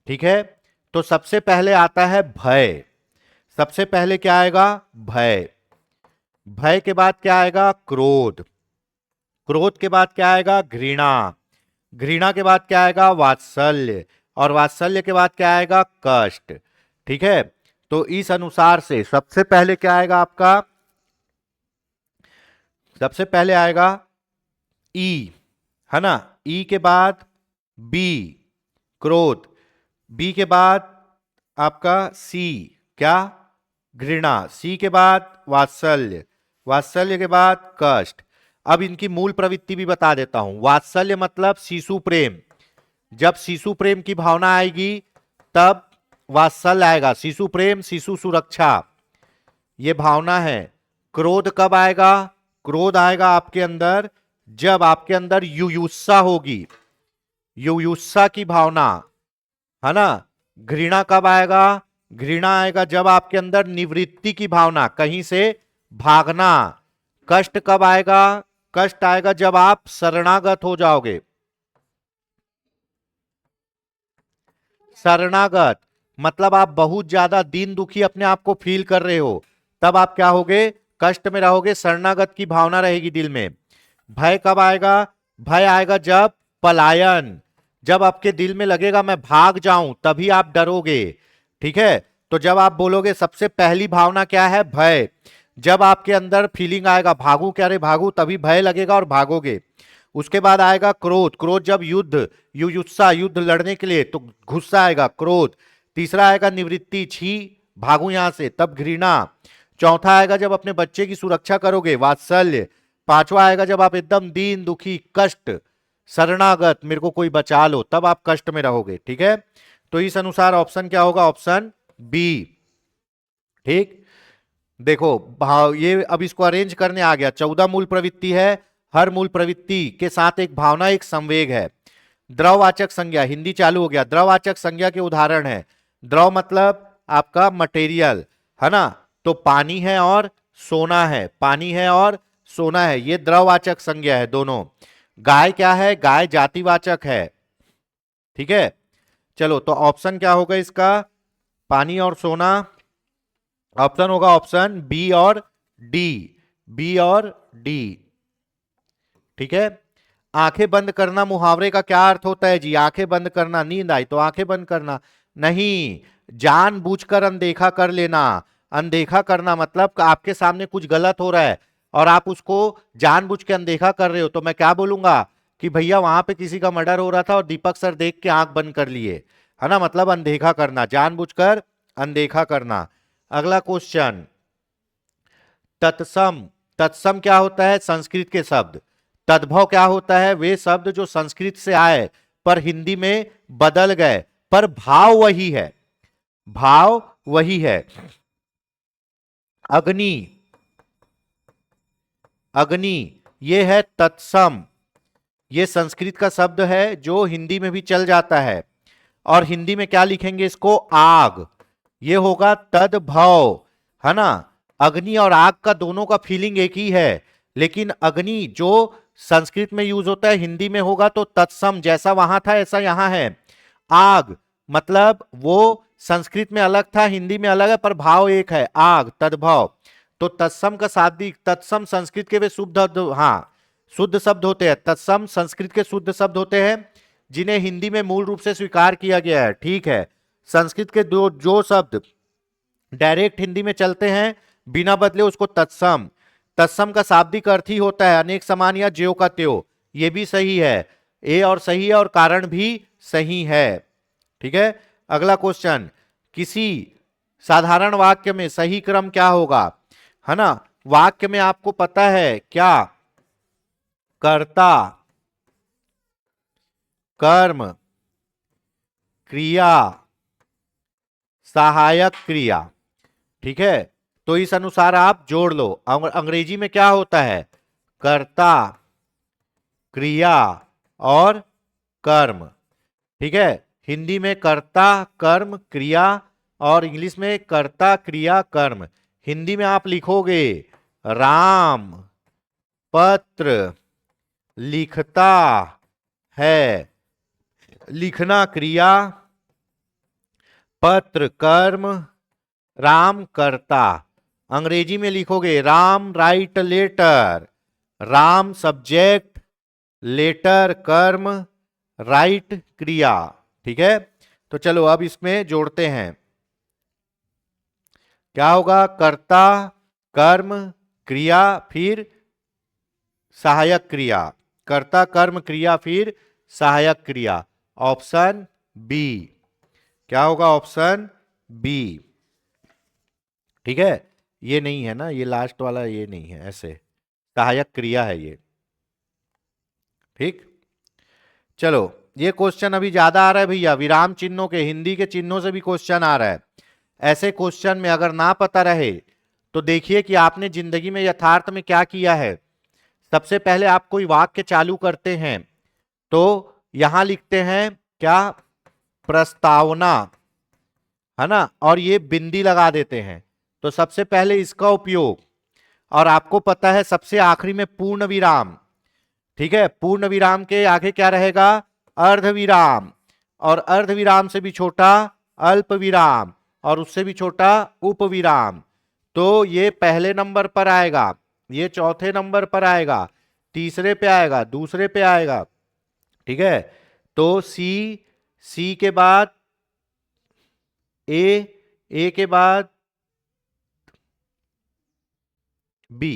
Speaker 1: ठीक है, तो सबसे पहले आता है भय। सबसे पहले क्या आएगा? भय। भय के बाद क्या आएगा? क्रोध। क्रोध के बाद क्या आएगा? घृणा। घृणा के बाद क्या आएगा? वात्सल्य। और वात्सल्य के बाद क्या आएगा? कष्ट। ठीक है, तो इस अनुसार से सबसे पहले क्या आएगा आपका? सबसे पहले आएगा ई, है ना? ई के बाद बी, क्रोध। बी के बाद आपका सी, क्या? घृणा। सी के बाद वात्सल्य। वात्सल्य के बाद कष्ट। अब इनकी मूल प्रवृत्ति भी बता देता हूं। वात्सल्य मतलब शिशु प्रेम। जब शिशु प्रेम की भावना आएगी तब वात्सल्य आएगा। शिशु प्रेम, शिशु सुरक्षा, ये भावना है। क्रोध कब आएगा? क्रोध आएगा आपके अंदर जब आपके अंदर युयुत्सा होगी, युयुत्सा की भावना, है ना? घृणा कब आएगा? घृणा आएगा जब आपके अंदर निवृत्ति की भावना, कहीं से भागना। कष्ट कब आएगा? कष्ट आएगा जब आप शरणागत हो जाओगे। शरणागत मतलब आप बहुत ज्यादा दीन दुखी अपने आप को फील कर रहे हो, तब आप क्या होगे? कष्ट में रहोगे, शरणागत की भावना रहेगी दिल में। भय कब आएगा? भय आएगा जब पलायन, जब आपके दिल में लगेगा मैं भाग जाऊं, तभी आप डरोगे। ठीक है, तो जब आप बोलोगे, सबसे पहली भावना क्या है? भय। जब आपके अंदर फीलिंग आएगा भागू क्या रे भागू, तभी भय लगेगा और भागोगे। उसके बाद आएगा क्रोध। क्रोध जब युद्ध, युयुत्सा, युद्ध लड़ने के लिए, तो गुस्सा आएगा, क्रोध। तीसरा आएगा निवृत्ति, छी भागू यहां से, तब घृणा। चौथा आएगा जब अपने बच्चे की सुरक्षा करोगे, वात्सल्य। पांचवा आएगा जब आप एकदम दीन दुखी, कष्ट, शरणागत, मेरे को कोई बचा लो, तब आप कष्ट में रहोगे। ठीक है, तो इस अनुसार ऑप्शन क्या होगा? Option B. ठीक, देखो भाव, ये अब इसको अरेंज करने आ गया। 14 मूल प्रवृत्ति है, हर मूल प्रवृत्ति के साथ एक भावना, एक संवेग है। द्रववाचक संज्ञा, हिंदी चालू हो गया। द्रववाचक संज्ञा के उदाहरण है। द्रव मतलब आपका मटेरियल, है ना? तो पानी है और सोना है, पानी है और सोना है, ये द्रववाचक संज्ञा है दोनों। गाय क्या है? गाय जातिवाचक है। ठीक है, चलो तो ऑप्शन क्या होगा इसका? पानी और सोना। ऑप्शन होगा ऑप्शन बी और डी, बी और डी। ठीक है, आंखें बंद करना मुहावरे का क्या अर्थ होता है जी? आंखें बंद करना, नींद आई तो आंखें बंद करना नहीं, जानबूझकर अनदेखा कर लेना। अनदेखा करना मतलब आपके सामने कुछ गलत हो रहा है और आप उसको जानबूझ के अनदेखा कर रहे हो, तो मैं क्या बोलूंगा कि भैया वहां पे किसी का मर्डर हो रहा था और दीपक सर देख के आंख बंद कर लिए, है ना? मतलब अनदेखा करना, जानबूझकर अनदेखा करना। अगला क्वेश्चन, तत्सम। तत्सम क्या होता है? संस्कृत के शब्द। तद्भव क्या होता है? वे शब्द जो संस्कृत से आए पर हिंदी में बदल गए, पर भाव वही है। भाव वही है। अग्नि, अग्नि ये है तत्सम। ये संस्कृत का शब्द है जो हिंदी में भी चल जाता है। और हिंदी में क्या लिखेंगे इसको? आग। ये होगा तद्भव, है ना। अग्नि और आग का दोनों का फीलिंग एक ही है, लेकिन अग्नि जो संस्कृत में यूज होता है हिंदी में होगा तो तत्सम, जैसा वहां था ऐसा यहां है। आग मतलब वो संस्कृत में अलग था, हिंदी में अलग है, पर भाव एक है, आग, तद्भव। तो तत्सम का शाब्दिक, तत्सम संस्कृत के वे शुद्ध, हाँ शुद्ध शब्द होते हैं। तत्सम संस्कृत के शुद्ध शब्द होते हैं जिन्हें हिंदी में मूल रूप से स्वीकार किया गया है। ठीक है, संस्कृत के दो जो शब्द डायरेक्ट हिंदी में चलते हैं बिना बदले उसको तत्सम। तत्सम का शाब्दिक अर्थ ही होता है अनेक समान या ज्यो का त्यो। ये भी सही है, ए और सही है और कारण भी सही है। ठीक है, अगला क्वेश्चन, किसी साधारण वाक्य में सही क्रम क्या होगा? है ना, वाक्य में आपको पता है क्या? कर्ता, कर्म, क्रिया, सहायक क्रिया। ठीक है, तो इस अनुसार आप जोड़ लो। अंग्रेजी में क्या होता है? कर्ता, क्रिया और कर्म। ठीक है, हिंदी में कर्ता, कर्म, क्रिया, और इंग्लिश में कर्ता, क्रिया, कर्म। हिंदी में आप लिखोगे राम पत्र लिखता है, लिखना क्रिया, पत्र कर्म, राम करता। अंग्रेजी में लिखोगे Ram write letter, Ram subject, letter कर्म, राइट क्रिया। ठीक है, तो चलो अब इसमें जोड़ते हैं। क्या होगा? कर्ता, कर्म, क्रिया, फिर सहायक क्रिया। कर्ता, कर्म, क्रिया, फिर सहायक क्रिया। Option B. क्या होगा? Option B. ठीक है, ये नहीं है ना, ये लास्ट वाला ये नहीं है, ऐसे सहायक क्रिया है ये। ठीक, चलो ये क्वेश्चन अभी ज्यादा आ रहा है भैया, विराम चिन्हों के, हिंदी के चिन्हों से भी क्वेश्चन आ रहा है। ऐसे क्वेश्चन में अगर ना पता रहे तो देखिए कि आपने जिंदगी में यथार्थ में क्या किया है। सबसे पहले आप कोई वाक्य चालू करते हैं तो यहां लिखते हैं क्या? प्रस्तावना, है ना, और ये बिंदी लगा देते हैं। तो सबसे पहले इसका उपयोग, और आपको पता है सबसे आखिरी में पूर्ण विराम। ठीक है, पूर्ण विराम के आगे क्या रहेगा? अर्ध विराम, और अर्ध विराम से भी छोटा अल्प विराम, और उससे भी छोटा उप विराम। तो ये पहले नंबर पर आएगा, ये चौथे नंबर पर आएगा, तीसरे पे आएगा, दूसरे पे आएगा। ठीक है, तो सी, सी के बाद ए के बाद बी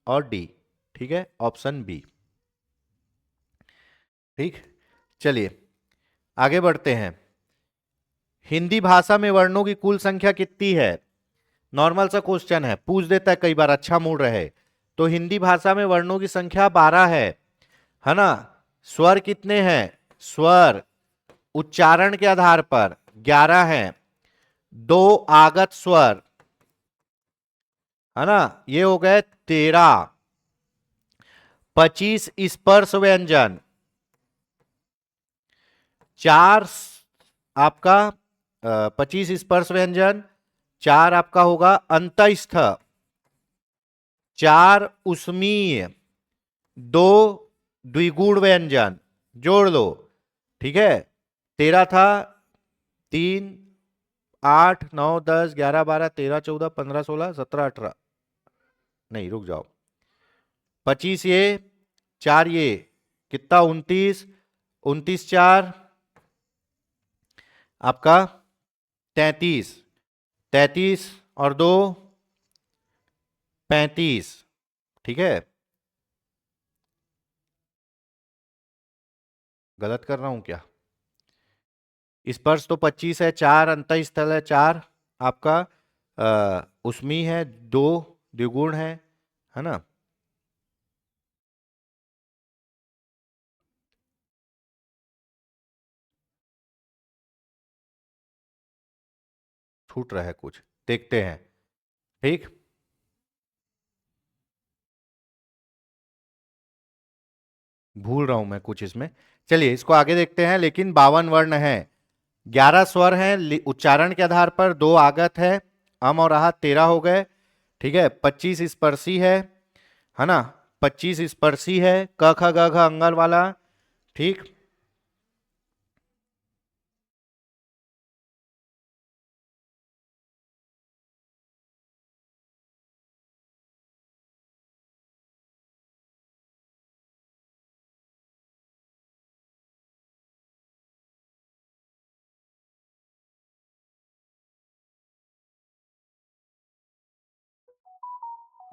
Speaker 1: और डी। ठीक है, ऑप्शन बी। ठीक, चलिए आगे बढ़ते हैं। हिंदी भाषा में वर्णों की कुल संख्या कितनी है? नॉर्मल सा क्वेश्चन है, पूछ देता है कई बार, अच्छा मूड रहे। तो हिंदी भाषा में वर्णों की संख्या 12 है ना। स्वर कितने हैं? स्वर उच्चारण के आधार पर 11 हैं। 2 आगत स्वर, है ना, ये हो गए 13। 25 स्पर्श व्यंजन, 4 आपका 25 स्पर्श व्यंजन, 4 आपका होगा अंतस्थ, 4 उष्मीय, 2 द्विगुण व्यंजन, जोड़ लो। ठीक है, 13 था, 3, 8, 9, 10, 11, 12, 13, 14, 15, 16, 17, 18, नहीं रुक जाओ, 25 ये, 4 ये, कितना? 29, 29 4 आपका 33, 33 और 2 35। ठीक है, गलत कर रहा हूं क्या? स्पर्श तो 25 है, 4 अंतःस्थल है, 4 आपका उसमी है, 2 द्विगुण है ना। छूट रहा है कुछ, देखते हैं। ठीक, भूल रहा हूं मैं कुछ इसमें। चलिए इसको आगे देखते हैं। लेकिन 52 वर्ण है, 11 स्वर हैं, उच्चारण के आधार पर 2 आगत है, अम और आह 13 हो गए। ठीक है, 25 स्पर्शी है ना, 25 स्पर्शी है, क ख ग घ अंगल वाला। ठीक,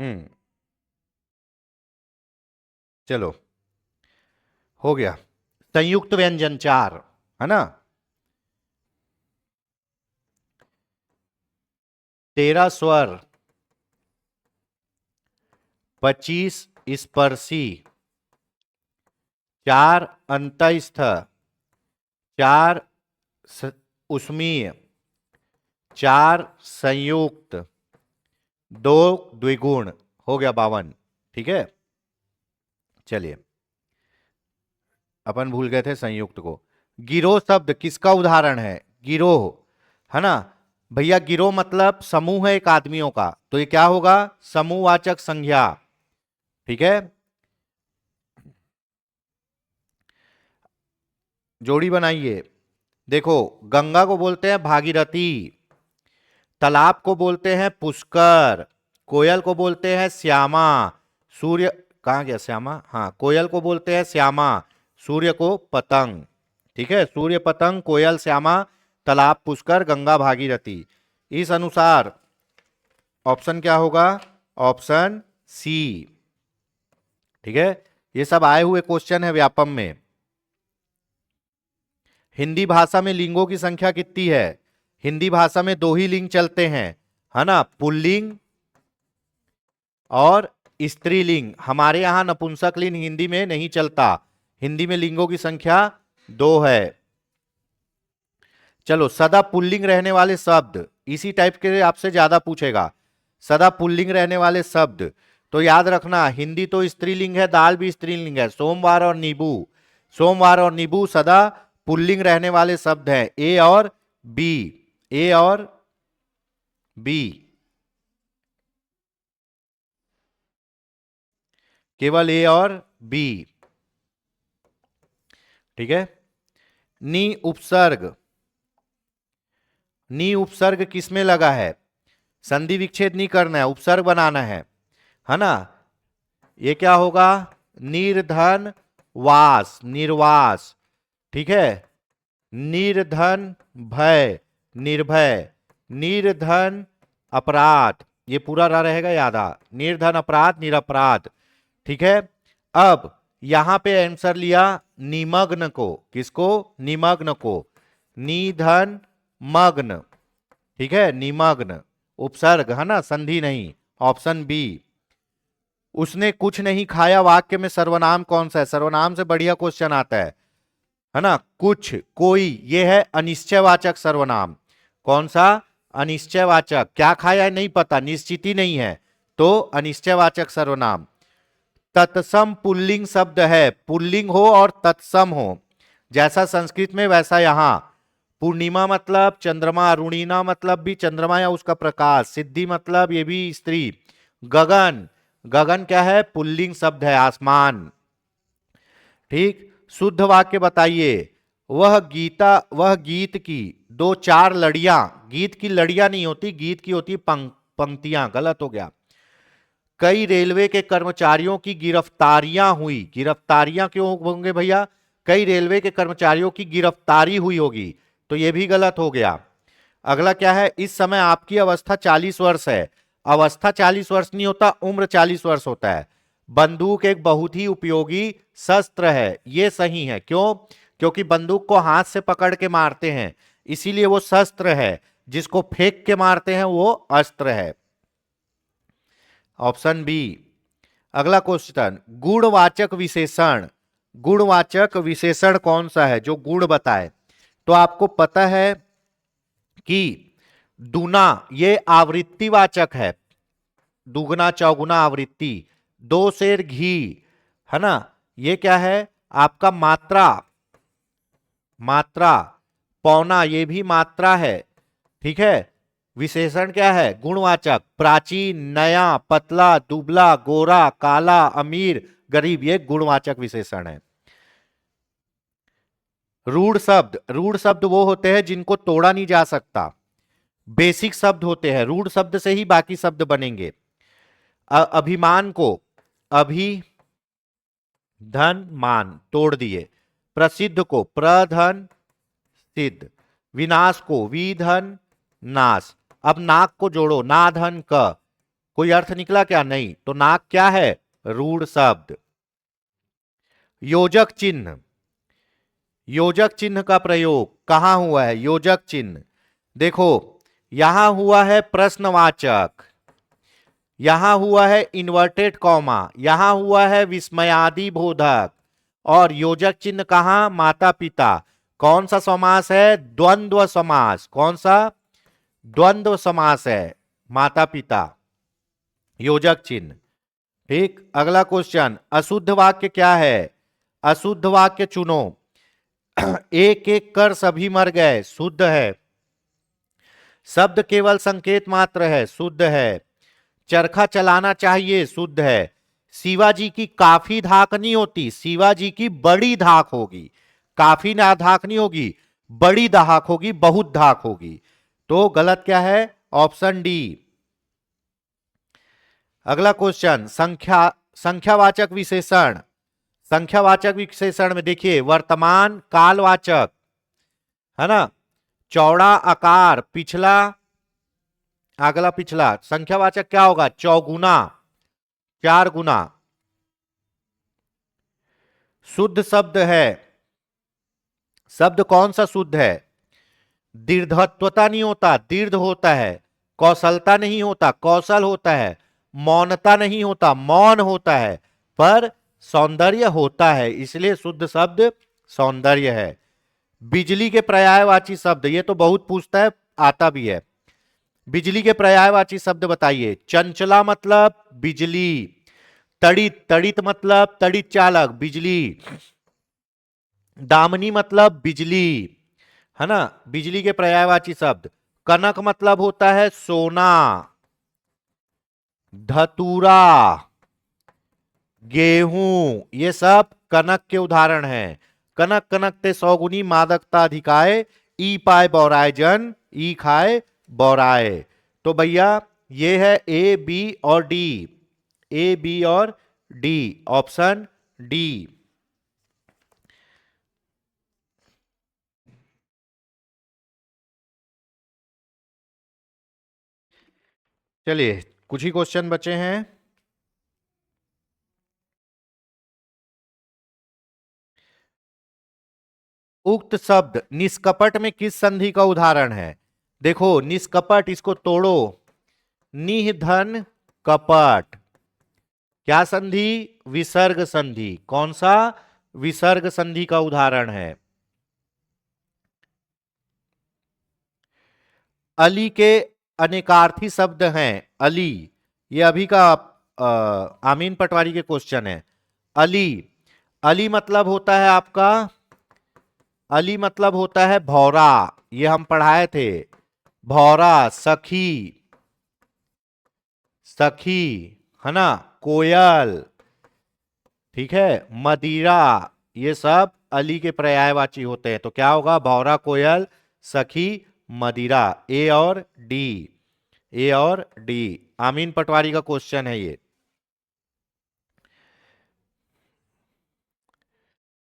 Speaker 1: हम्म, चलो हो गया। संयुक्त व्यंजन 4 है ना, 13 स्वर, 25 स्पर्शी, 4 अंतस्थ, 4 उष्मीय, 4 संयुक्त, 2 द्विगुण, हो गया 52। ठीक है, चलिए अपन भूल गए थे संयुक्त को। गिरोह शब्द किसका उदाहरण है? गिरोह, है ना भैया, गिरोह मतलब समूह है एक आदमियों का, तो ये क्या होगा? समूहवाचक संज्ञा। ठीक है, जोड़ी बनाइए। देखो, गंगा को बोलते हैं भागीरथी, तालाब को बोलते हैं पुष्कर, कोयल को बोलते हैं श्यामा, सूर्य, कहाँ गया श्यामा, हाँ कोयल को बोलते हैं श्यामा, सूर्य को पतंग। ठीक है, सूर्य पतंग, कोयल श्यामा, तालाब पुष्कर, गंगा भागीरथी। इस अनुसार ऑप्शन क्या होगा? Option C. ठीक है, ये सब आए हुए क्वेश्चन है व्यापम में। हिंदी भाषा में लिंगों की संख्या कितनी है? हिंदी भाषा में 2 ही लिंग चलते हैं, है ना, पुल्लिंग और स्त्रीलिंग। हमारे यहां नपुंसक लिंग हिंदी में नहीं चलता, हिंदी में लिंगों की संख्या 2 है। चलो, सदा पुल्लिंग रहने वाले शब्द, इसी टाइप के आपसे ज्यादा पूछेगा। सदा पुल्लिंग रहने वाले शब्द, तो याद रखना, हिंदी तो स्त्रीलिंग है, दाल भी स्त्रीलिंग है, सोमवार और नींबू, सोमवार और नींबू सदा पुल्लिंग रहने वाले शब्द हैं, ए और बी, ए और बी, केवल ए और बी। ठीक है, नी उपसर्ग, नी उपसर्ग किसमें लगा है? संधि विच्छेद नहीं करना है, उपसर्ग बनाना है ना। ये क्या होगा? निर्धन वास, निर्वास। ठीक है, निर्धन भय, निर्भय, निर्धन अपराध, ये पूरा रहेगा याद आ, निर्धन अपराध, निरपराध। ठीक है, अब यहां पे आंसर लिया निमग्न को, किसको? निमग्न को, निधन मग्न। ठीक है, निमग्न उपसर्ग है ना, संधि नहीं। Option B. उसने कुछ नहीं खाया वाक्य में सर्वनाम कौन सा है? सर्वनाम से बढ़िया क्वेश्चन आता है ना, कुछ, कोई, ये है अनिश्चयवाचक सर्वनाम। कौन सा? अनिश्चयवाचक। क्या खाया है नहीं पता, निश्चित ही नहीं है, तो अनिश्चयवाचक सर्वनाम। तत्सम पुल्लिंग शब्द है, पुल्लिंग हो और तत्सम हो, जैसा संस्कृत में वैसा यहां। पूर्णिमा मतलब चंद्रमा, अरुणिमा मतलब भी चंद्रमा या उसका प्रकाश, सिद्धि मतलब ये भी स्त्री। गगन, गगन क्या है? पुल्लिंग शब्द है, आसमान। ठीक, शुद्ध वाक्य बताइए। वह गीत की 2-4 लड़ियां, गीत की लड़ियां नहीं होती, गीत की होती पंक्तियां, गलत हो गया। कई रेलवे के कर्मचारियों की गिरफ्तारियां हुई, गिरफ्तारियां क्यों होंगे भैया? कई रेलवे के कर्मचारियों की गिरफ्तारी हुई होगी, तो यह भी गलत हो गया। अगला क्या है? इस समय आपकी अवस्था 40 वर्ष है। अवस्था 40 वर्ष नहीं होता, उम्र 40 वर्ष होता है। बंदूक एक बहुत ही उपयोगी शस्त्र है, यह सही है। क्यों? क्योंकि बंदूक को हाथ से पकड़ के मारते हैं, इसीलिए वो शस्त्र है। जिसको फेंक के मारते हैं वो अस्त्र है। Option B. अगला क्वेश्चन, गुणवाचक विशेषण, गुणवाचक विशेषण कौन सा है जो गुण बताए? तो आपको पता है कि दूना ये आवृत्तिवाचक है, दुगना चौगुना आवृत्ति। 2 सेर घी, है ना, ये क्या है आपका मात्रा, मात्रा। पौना ये भी मात्रा है, ठीक है। विशेषण क्या है, गुणवाचक। प्राचीन, नया, पतला, दुबला, गोरा, काला, अमीर, गरीब, ये गुणवाचक विशेषण है। रूढ़ शब्द, रूढ़ शब्द वो होते हैं जिनको तोड़ा नहीं जा सकता, बेसिक शब्द होते हैं, रूढ़ शब्द से ही बाकी शब्द बनेंगे। अभिमान को अभी धन मान तोड़ दिए, प्रसिद्ध को प्रधन सिद्ध, विनाश को विधन नाश। अब नाक को जोड़ो, ना धन क, कोई अर्थ निकला क्या, नहीं, तो नाक क्या है, रूढ़ शब्द। योजक चिन्ह, योजक चिन्ह का प्रयोग कहां हुआ है, योजक चिन्ह देखो यहां हुआ है प्रश्नवाचक, यहां हुआ है इन्वर्टेड कॉमा, यहां हुआ है विस्मयादि बोधक, और योजक चिन्ह कहां, माता पिता। कौन सा समास है, द्वंद्व समास। कौन सा, द्वंद्व समास है, माता पिता, योजक चिन्ह। ठीक, अगला क्वेश्चन, अशुद्ध वाक्य क्या है, अशुद्ध वाक्य चुनो। एक एक कर सभी मर गए, शुद्ध है। शब्द केवल संकेत मात्र है, शुद्ध है। चरखा चलाना चाहिए, शुद्ध है। शिवाजी की काफी धाक नहीं होती, शिवाजी की बड़ी धाक होगी, काफी ना धाक नहीं होगी, बड़ी धाक होगी, बहुत धाक होगी। तो गलत क्या है, ऑप्शन डी। अगला क्वेश्चन, संख्यावाचक विशेषण। संख्यावाचक विशेषण में देखिए वर्तमान कालवाचक, है ना, चौड़ा आकार, पिछला, अगला पिछला। संख्यावाचक क्या होगा, चौगुना, 4 गुना। शुद्ध शब्द है, शब्द कौन सा शुद्ध है, दीर्घत्वता नहीं होता, दीर्घ होता है। कौशलता नहीं होता, कौशल होता है। मौनता नहीं होता, मौन होता है। पर सौंदर्य होता है, इसलिए शुद्ध शब्द सौंदर्य है। बिजली के पर्यायवाची शब्द, ये तो बहुत पूछता है, आता भी है। बिजली के पर्यायवाची शब्द बताइए। चंचला मतलब बिजली, तड़ित, तड़ित मतलब तड़ित चालक, बिजली। दामनी मतलब बिजली, है ना, बिजली के पर्यायवाची शब्द। कनक मतलब होता है सोना, धतूरा, गेहूं, ये सब कनक के उदाहरण हैं। कनक कनक ते सौगुनी मादकता अधिकाय, ई पाए बौराय जन, ई खाए बौराए। तो भैया ये है ए बी और डी, ए बी और डी, ऑप्शन डी। चलिए कुछ ही क्वेश्चन बचे हैं। उक्त शब्द निष्कपट में किस संधि का उदाहरण है। देखो निष्कपट, इसको तोड़ो, निधन कपट, क्या संधि, विसर्ग संधि। कौन सा, विसर्ग संधि का उदाहरण है। अली के अनेकार्थी शब्द हैं, अली, ये अभी का आमीन पटवारी के क्वेश्चन है। अली, अली मतलब होता है आपका, अली मतलब होता है भौरा, ये हम पढ़ाए थे, भौरा, सखी, सखी, है ना, कोयल, ठीक है, मदिरा, ये सब अली के पर्यायवाची होते हैं। तो क्या होगा, भौरा, कोयल, सखी, मदिरा। ए और डी, ए और डी, आमीन पटवारी का क्वेश्चन है ये।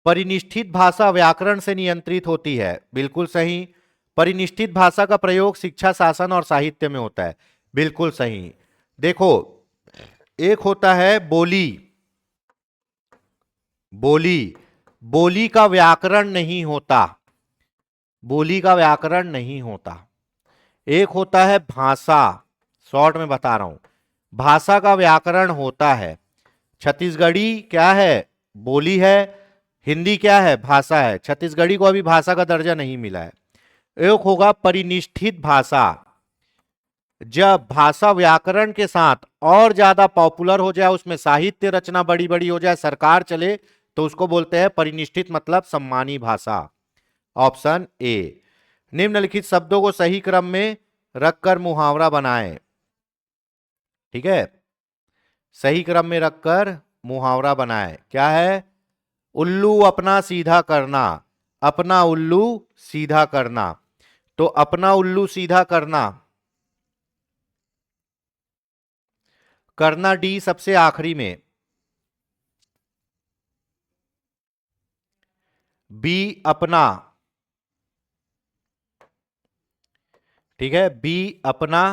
Speaker 1: परिनिष्ठित भाषा व्याकरण से नियंत्रित होती है, बिल्कुल सही। परिनिष्ठित भाषा का प्रयोग शिक्षा, शासन और साहित्य में होता है, बिल्कुल सही। देखो एक होता है बोली, बोली, बोली का व्याकरण नहीं होता, बोली का व्याकरण नहीं होता। एक होता है भाषा, शॉर्ट में बता रहा हूं, भाषा का व्याकरण होता है। छत्तीसगढ़ी क्या है, बोली है। हिंदी क्या है, भाषा है। छत्तीसगढ़ी को अभी भाषा का दर्जा नहीं मिला है। एक होगा परिनिष्ठित भाषा, जब भाषा व्याकरण के साथ और ज्यादा पॉपुलर हो जाए, उसमें साहित्य रचना बड़ी बड़ी हो जाए, सरकार चले, तो उसको बोलते हैं परिनिष्ठित मतलब सम्मानी भाषा। Option A. निम्नलिखित शब्दों को सही क्रम में रखकर मुहावरा बनाएं। ठीक है, सही क्रम में रखकर मुहावरा बनाएं। क्या है? उल्लू अपना सीधा करना, अपना उल्लू सीधा करना। तो अपना उल्लू सीधा करना, करना डी सबसे आखिरी में, बी अपना, ठीक है, बी अपना,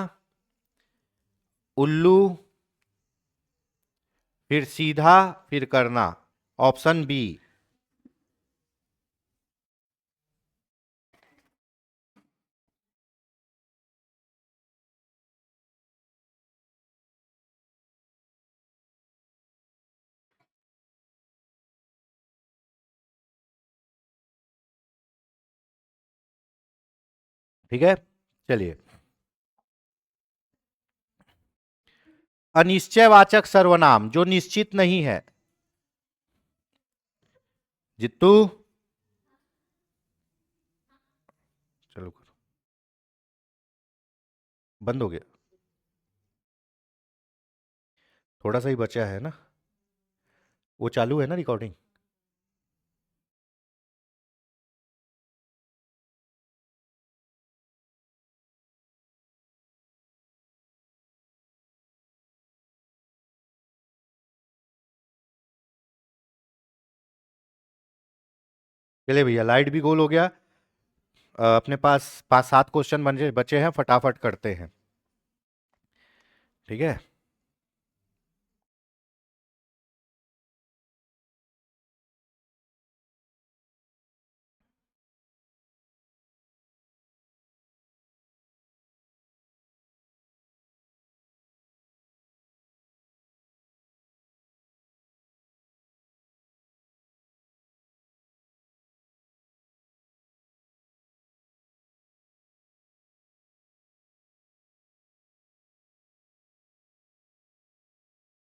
Speaker 1: उल्लू, फिर सीधा, फिर करना। Option B. ठीक है, चलिए। अनिश्चयवाचक सर्वनाम जो निश्चित नहीं है। जित्तू, चलो करो, बंद हो गया, थोड़ा सा ही बचा है ना, वो चालू है ना रिकॉर्डिंग? चलिए भैया, लाइट भी गोल हो गया। अपने पास 5-7 क्वेश्चन बचे बचे हैं, फटाफट करते हैं। ठीक है,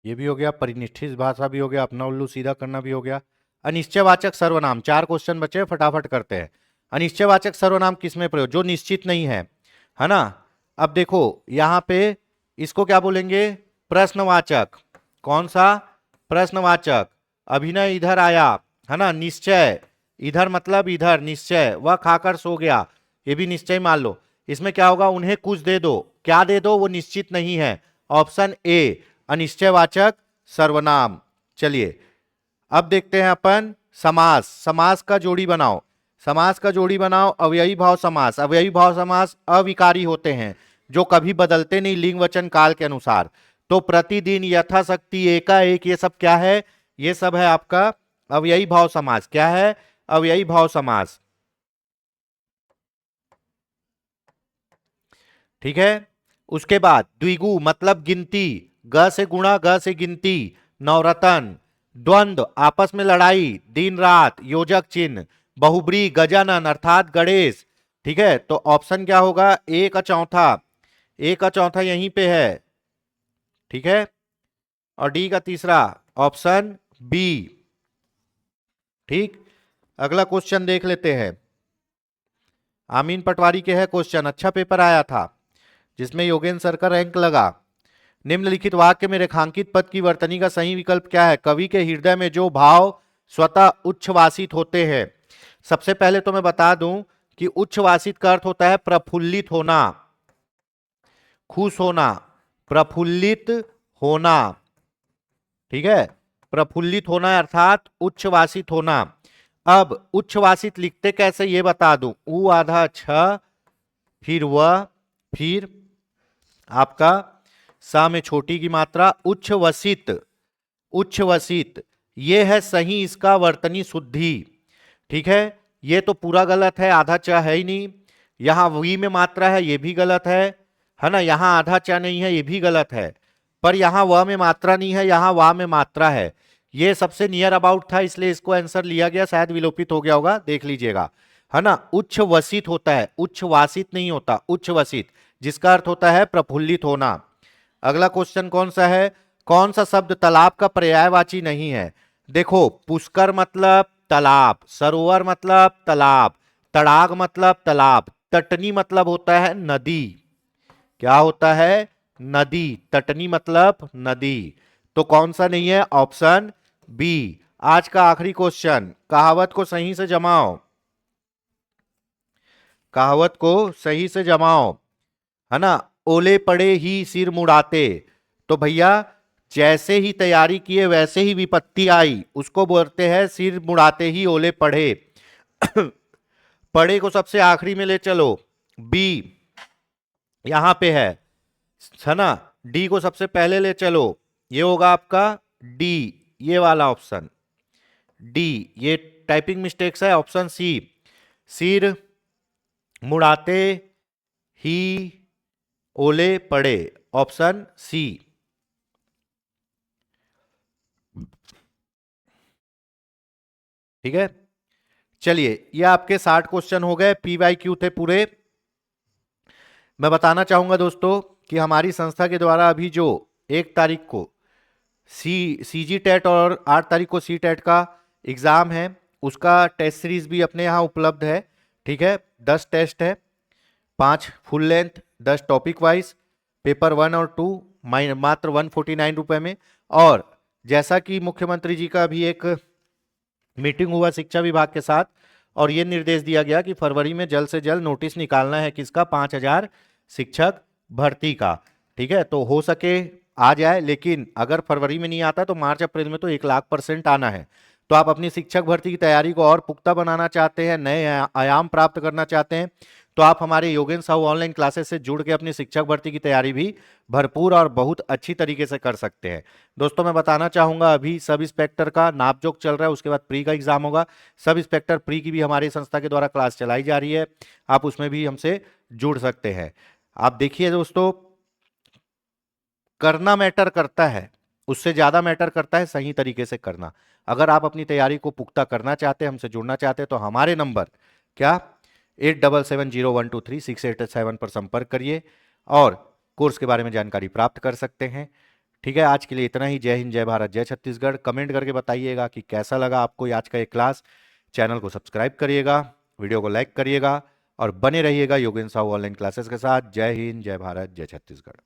Speaker 1: ये भी हो गया, परिनिष्ठित भाषा भी हो गया, अपना उल्लू सीधा करना भी हो गया। अनिश्चयवाचक सर्वनाम, 4 क्वेश्चन बचे, फटाफट करते हैं। अनिश्चयवाचक सर्वनाम किसमें प्रयोग? जो निश्चित नहीं है ना। अब देखो यहां पे इसको क्या बोलेंगे? प्रश्नवाचक। कौन सा? प्रश्नवाचक। अभिनय इधर आया, है ना। निश्चय, इधर मतलब इधर, निश्चय, वह खाकर सो गया, ये भी निश्चय मान लो। इसमें क्या होगा? उन्हें कुछ दे दो, क्या दे दो? वो निश्चित नहीं है। ऑप्शन ए, अनिश्चयवाचक सर्वनाम। चलिए अब देखते हैं अपन समास। समास का जोड़ी बनाओ, समास का जोड़ी बनाओ। अव्ययी भाव समास, अव्ययी भाव समास अविकारी होते हैं, जो कभी बदलते नहीं लिंग वचन काल के अनुसार। तो प्रतिदिन, यथाशक्ति, एकाएक, ये सब क्या है? ये सब है आपका अव्ययी भाव समास। क्या है? अव्ययी भाव समास। ठीक है, उसके बाद द्विगु मतलब गिनती, ग से गुणा, ग से गिनती। नवरत्न, द्वंद्व आपस में लड़ाई, दिन रात, योजक चिन्ह। बहुब्री, गजानन अर्थात गणेश। ठीक है, तो ऑप्शन क्या होगा? ए का चौथा, ए का चौथा यहीं पे है। ठीक है, और डी का तीसरा, ऑप्शन बी। ठीक, अगला क्वेश्चन देख लेते हैं। आमीन पटवारी के है क्वेश्चन, अच्छा पेपर आया था जिसमें योगेंद्र सर का रैंक लगा। निम्नलिखित वाक्य में रेखांकित पद की वर्तनी का सही विकल्प क्या है? कवि के हृदय में जो भाव स्वतः उच्छ्वासित होते हैं। सबसे पहले तो मैं बता दूं कि उच्छ्वासित का अर्थ होता है प्रफुल्लित होना, खुश होना, प्रफुल्लित होना। ठीक है, प्रफुल्लित होना अर्थात उच्छ्वासित होना। अब उच्छ्वासित लिखते कैसे ये बता दूं। उ आधा छ, फिर वह, फिर आपका सा में छोटी की मात्रा, उच्छ्वसित, उच्छ्वसित। ये है सही इसका वर्तनी शुद्धि। ठीक है, ये तो पूरा गलत है, आधा च है ही नहीं। यहां वी में मात्रा है, ये भी गलत है ना। यहां आधा च नहीं है, ये भी गलत है। पर यहां व में मात्रा नहीं है, यहां वा में मात्रा है। ये सबसे नियर अबाउट था, इसलिए इसको आंसर लिया गया। शायद विलोपित हो गया होगा, देख लीजिएगा, है ना। उच्छ्वसित होता है, उच्छ्वासित नहीं होता, उच्छ्वसित। जिसका अर्थ होता है प्रफुल्लित होना। अगला क्वेश्चन कौन सा है, कौन सा शब्द तालाब का पर्यायवाची नहीं है? देखो, पुष्कर मतलब तालाब, सरोवर मतलब तालाब, तड़ाग मतलब तालाब, तटनी मतलब होता है नदी। क्या होता है? नदी। तटनी मतलब नदी। तो कौन सा नहीं है? Option B. आज का आखिरी क्वेश्चन, कहावत को सही से जमाओ, कहावत को सही से जमाओ, है ना। ओले पड़े ही सिर मुड़ाते, तो भैया जैसे ही तैयारी किए वैसे ही विपत्ति आई, उसको बोलते हैं सिर मुड़ाते ही ओले पड़े। पड़े को सबसे आखिरी में ले चलो, बी यहां पे है ना। डी को सबसे पहले ले चलो, ये होगा आपका डी, ये वाला ऑप्शन डी। ये टाइपिंग मिस्टेक्स है। ऑप्शन सी, सिर मुड़ाते ही ओले पड़े, ऑप्शन सी। ठीक है, चलिए ये आपके 60 क्वेश्चन हो गए, PYQ थे पूरे। मैं बताना चाहूंगा दोस्तों कि हमारी संस्था के द्वारा अभी जो 1 तारीख को सीजी टेट और 8 तारीख को सी टेट का एग्जाम है, उसका टेस्ट सीरीज भी अपने यहाँ उपलब्ध है। ठीक है, 10 टेस्ट है, 5 full length, 10 topic wise, paper 1 और 2 मात्र 149 रुपए में। और जैसा कि मुख्यमंत्री जी का भी एक मीटिंग हुआ शिक्षा विभाग के साथ, और ये निर्देश दिया गया कि फरवरी में जल्द से जल्द नोटिस निकालना है किसका, 5,000 शिक्षक भर्ती का। ठीक है, तो हो सके आ जाए, लेकिन अगर फरवरी में नहीं आता तो मार्च अप्रैल में तो 1,00,000% आना है। तो आप अपनी शिक्षक भर्ती की तैयारी को और पुख्ता बनाना चाहते हैं, नए आयाम प्राप्त करना चाहते हैं, तो आप हमारे योगेंद्र साहू ऑनलाइन क्लासेस से जुड़ के अपनी शिक्षक भर्ती की तैयारी भी भरपूर और बहुत अच्छी तरीके से कर सकते हैं। दोस्तों मैं बताना चाहूंगा, अभी सब इंस्पेक्टर का नापजोक चल रहा है, उसके बाद प्री का एग्जाम होगा। सब इंस्पेक्टर प्री की भी हमारी संस्था के द्वारा क्लास चलाई जा रही है, आप उसमें भी हमसे जुड़ सकते हैं। आप देखिए दोस्तों, करना मैटर करता है, उससे ज्यादा मैटर करता है सही तरीके से करना। अगर आप अपनी तैयारी को पुख्ता करना चाहते हैं, हमसे जुड़ना चाहते हैं, तो हमारे नंबर क्या 8770123687 पर संपर्क करिए और कोर्स के बारे में जानकारी प्राप्त कर सकते हैं। ठीक है, आज के लिए इतना ही। जय हिंद, जय भारत, जय छत्तीसगढ़। कमेंट करके बताइएगा कि कैसा लगा आपको आज का ये क्लास। चैनल को सब्सक्राइब करिएगा, वीडियो को लाइक करिएगा और बने रहिएगा योगेंद्र साहू ऑनलाइन क्लासेस के साथ। जय हिंद, जय भारत, जय छत्तीसगढ़।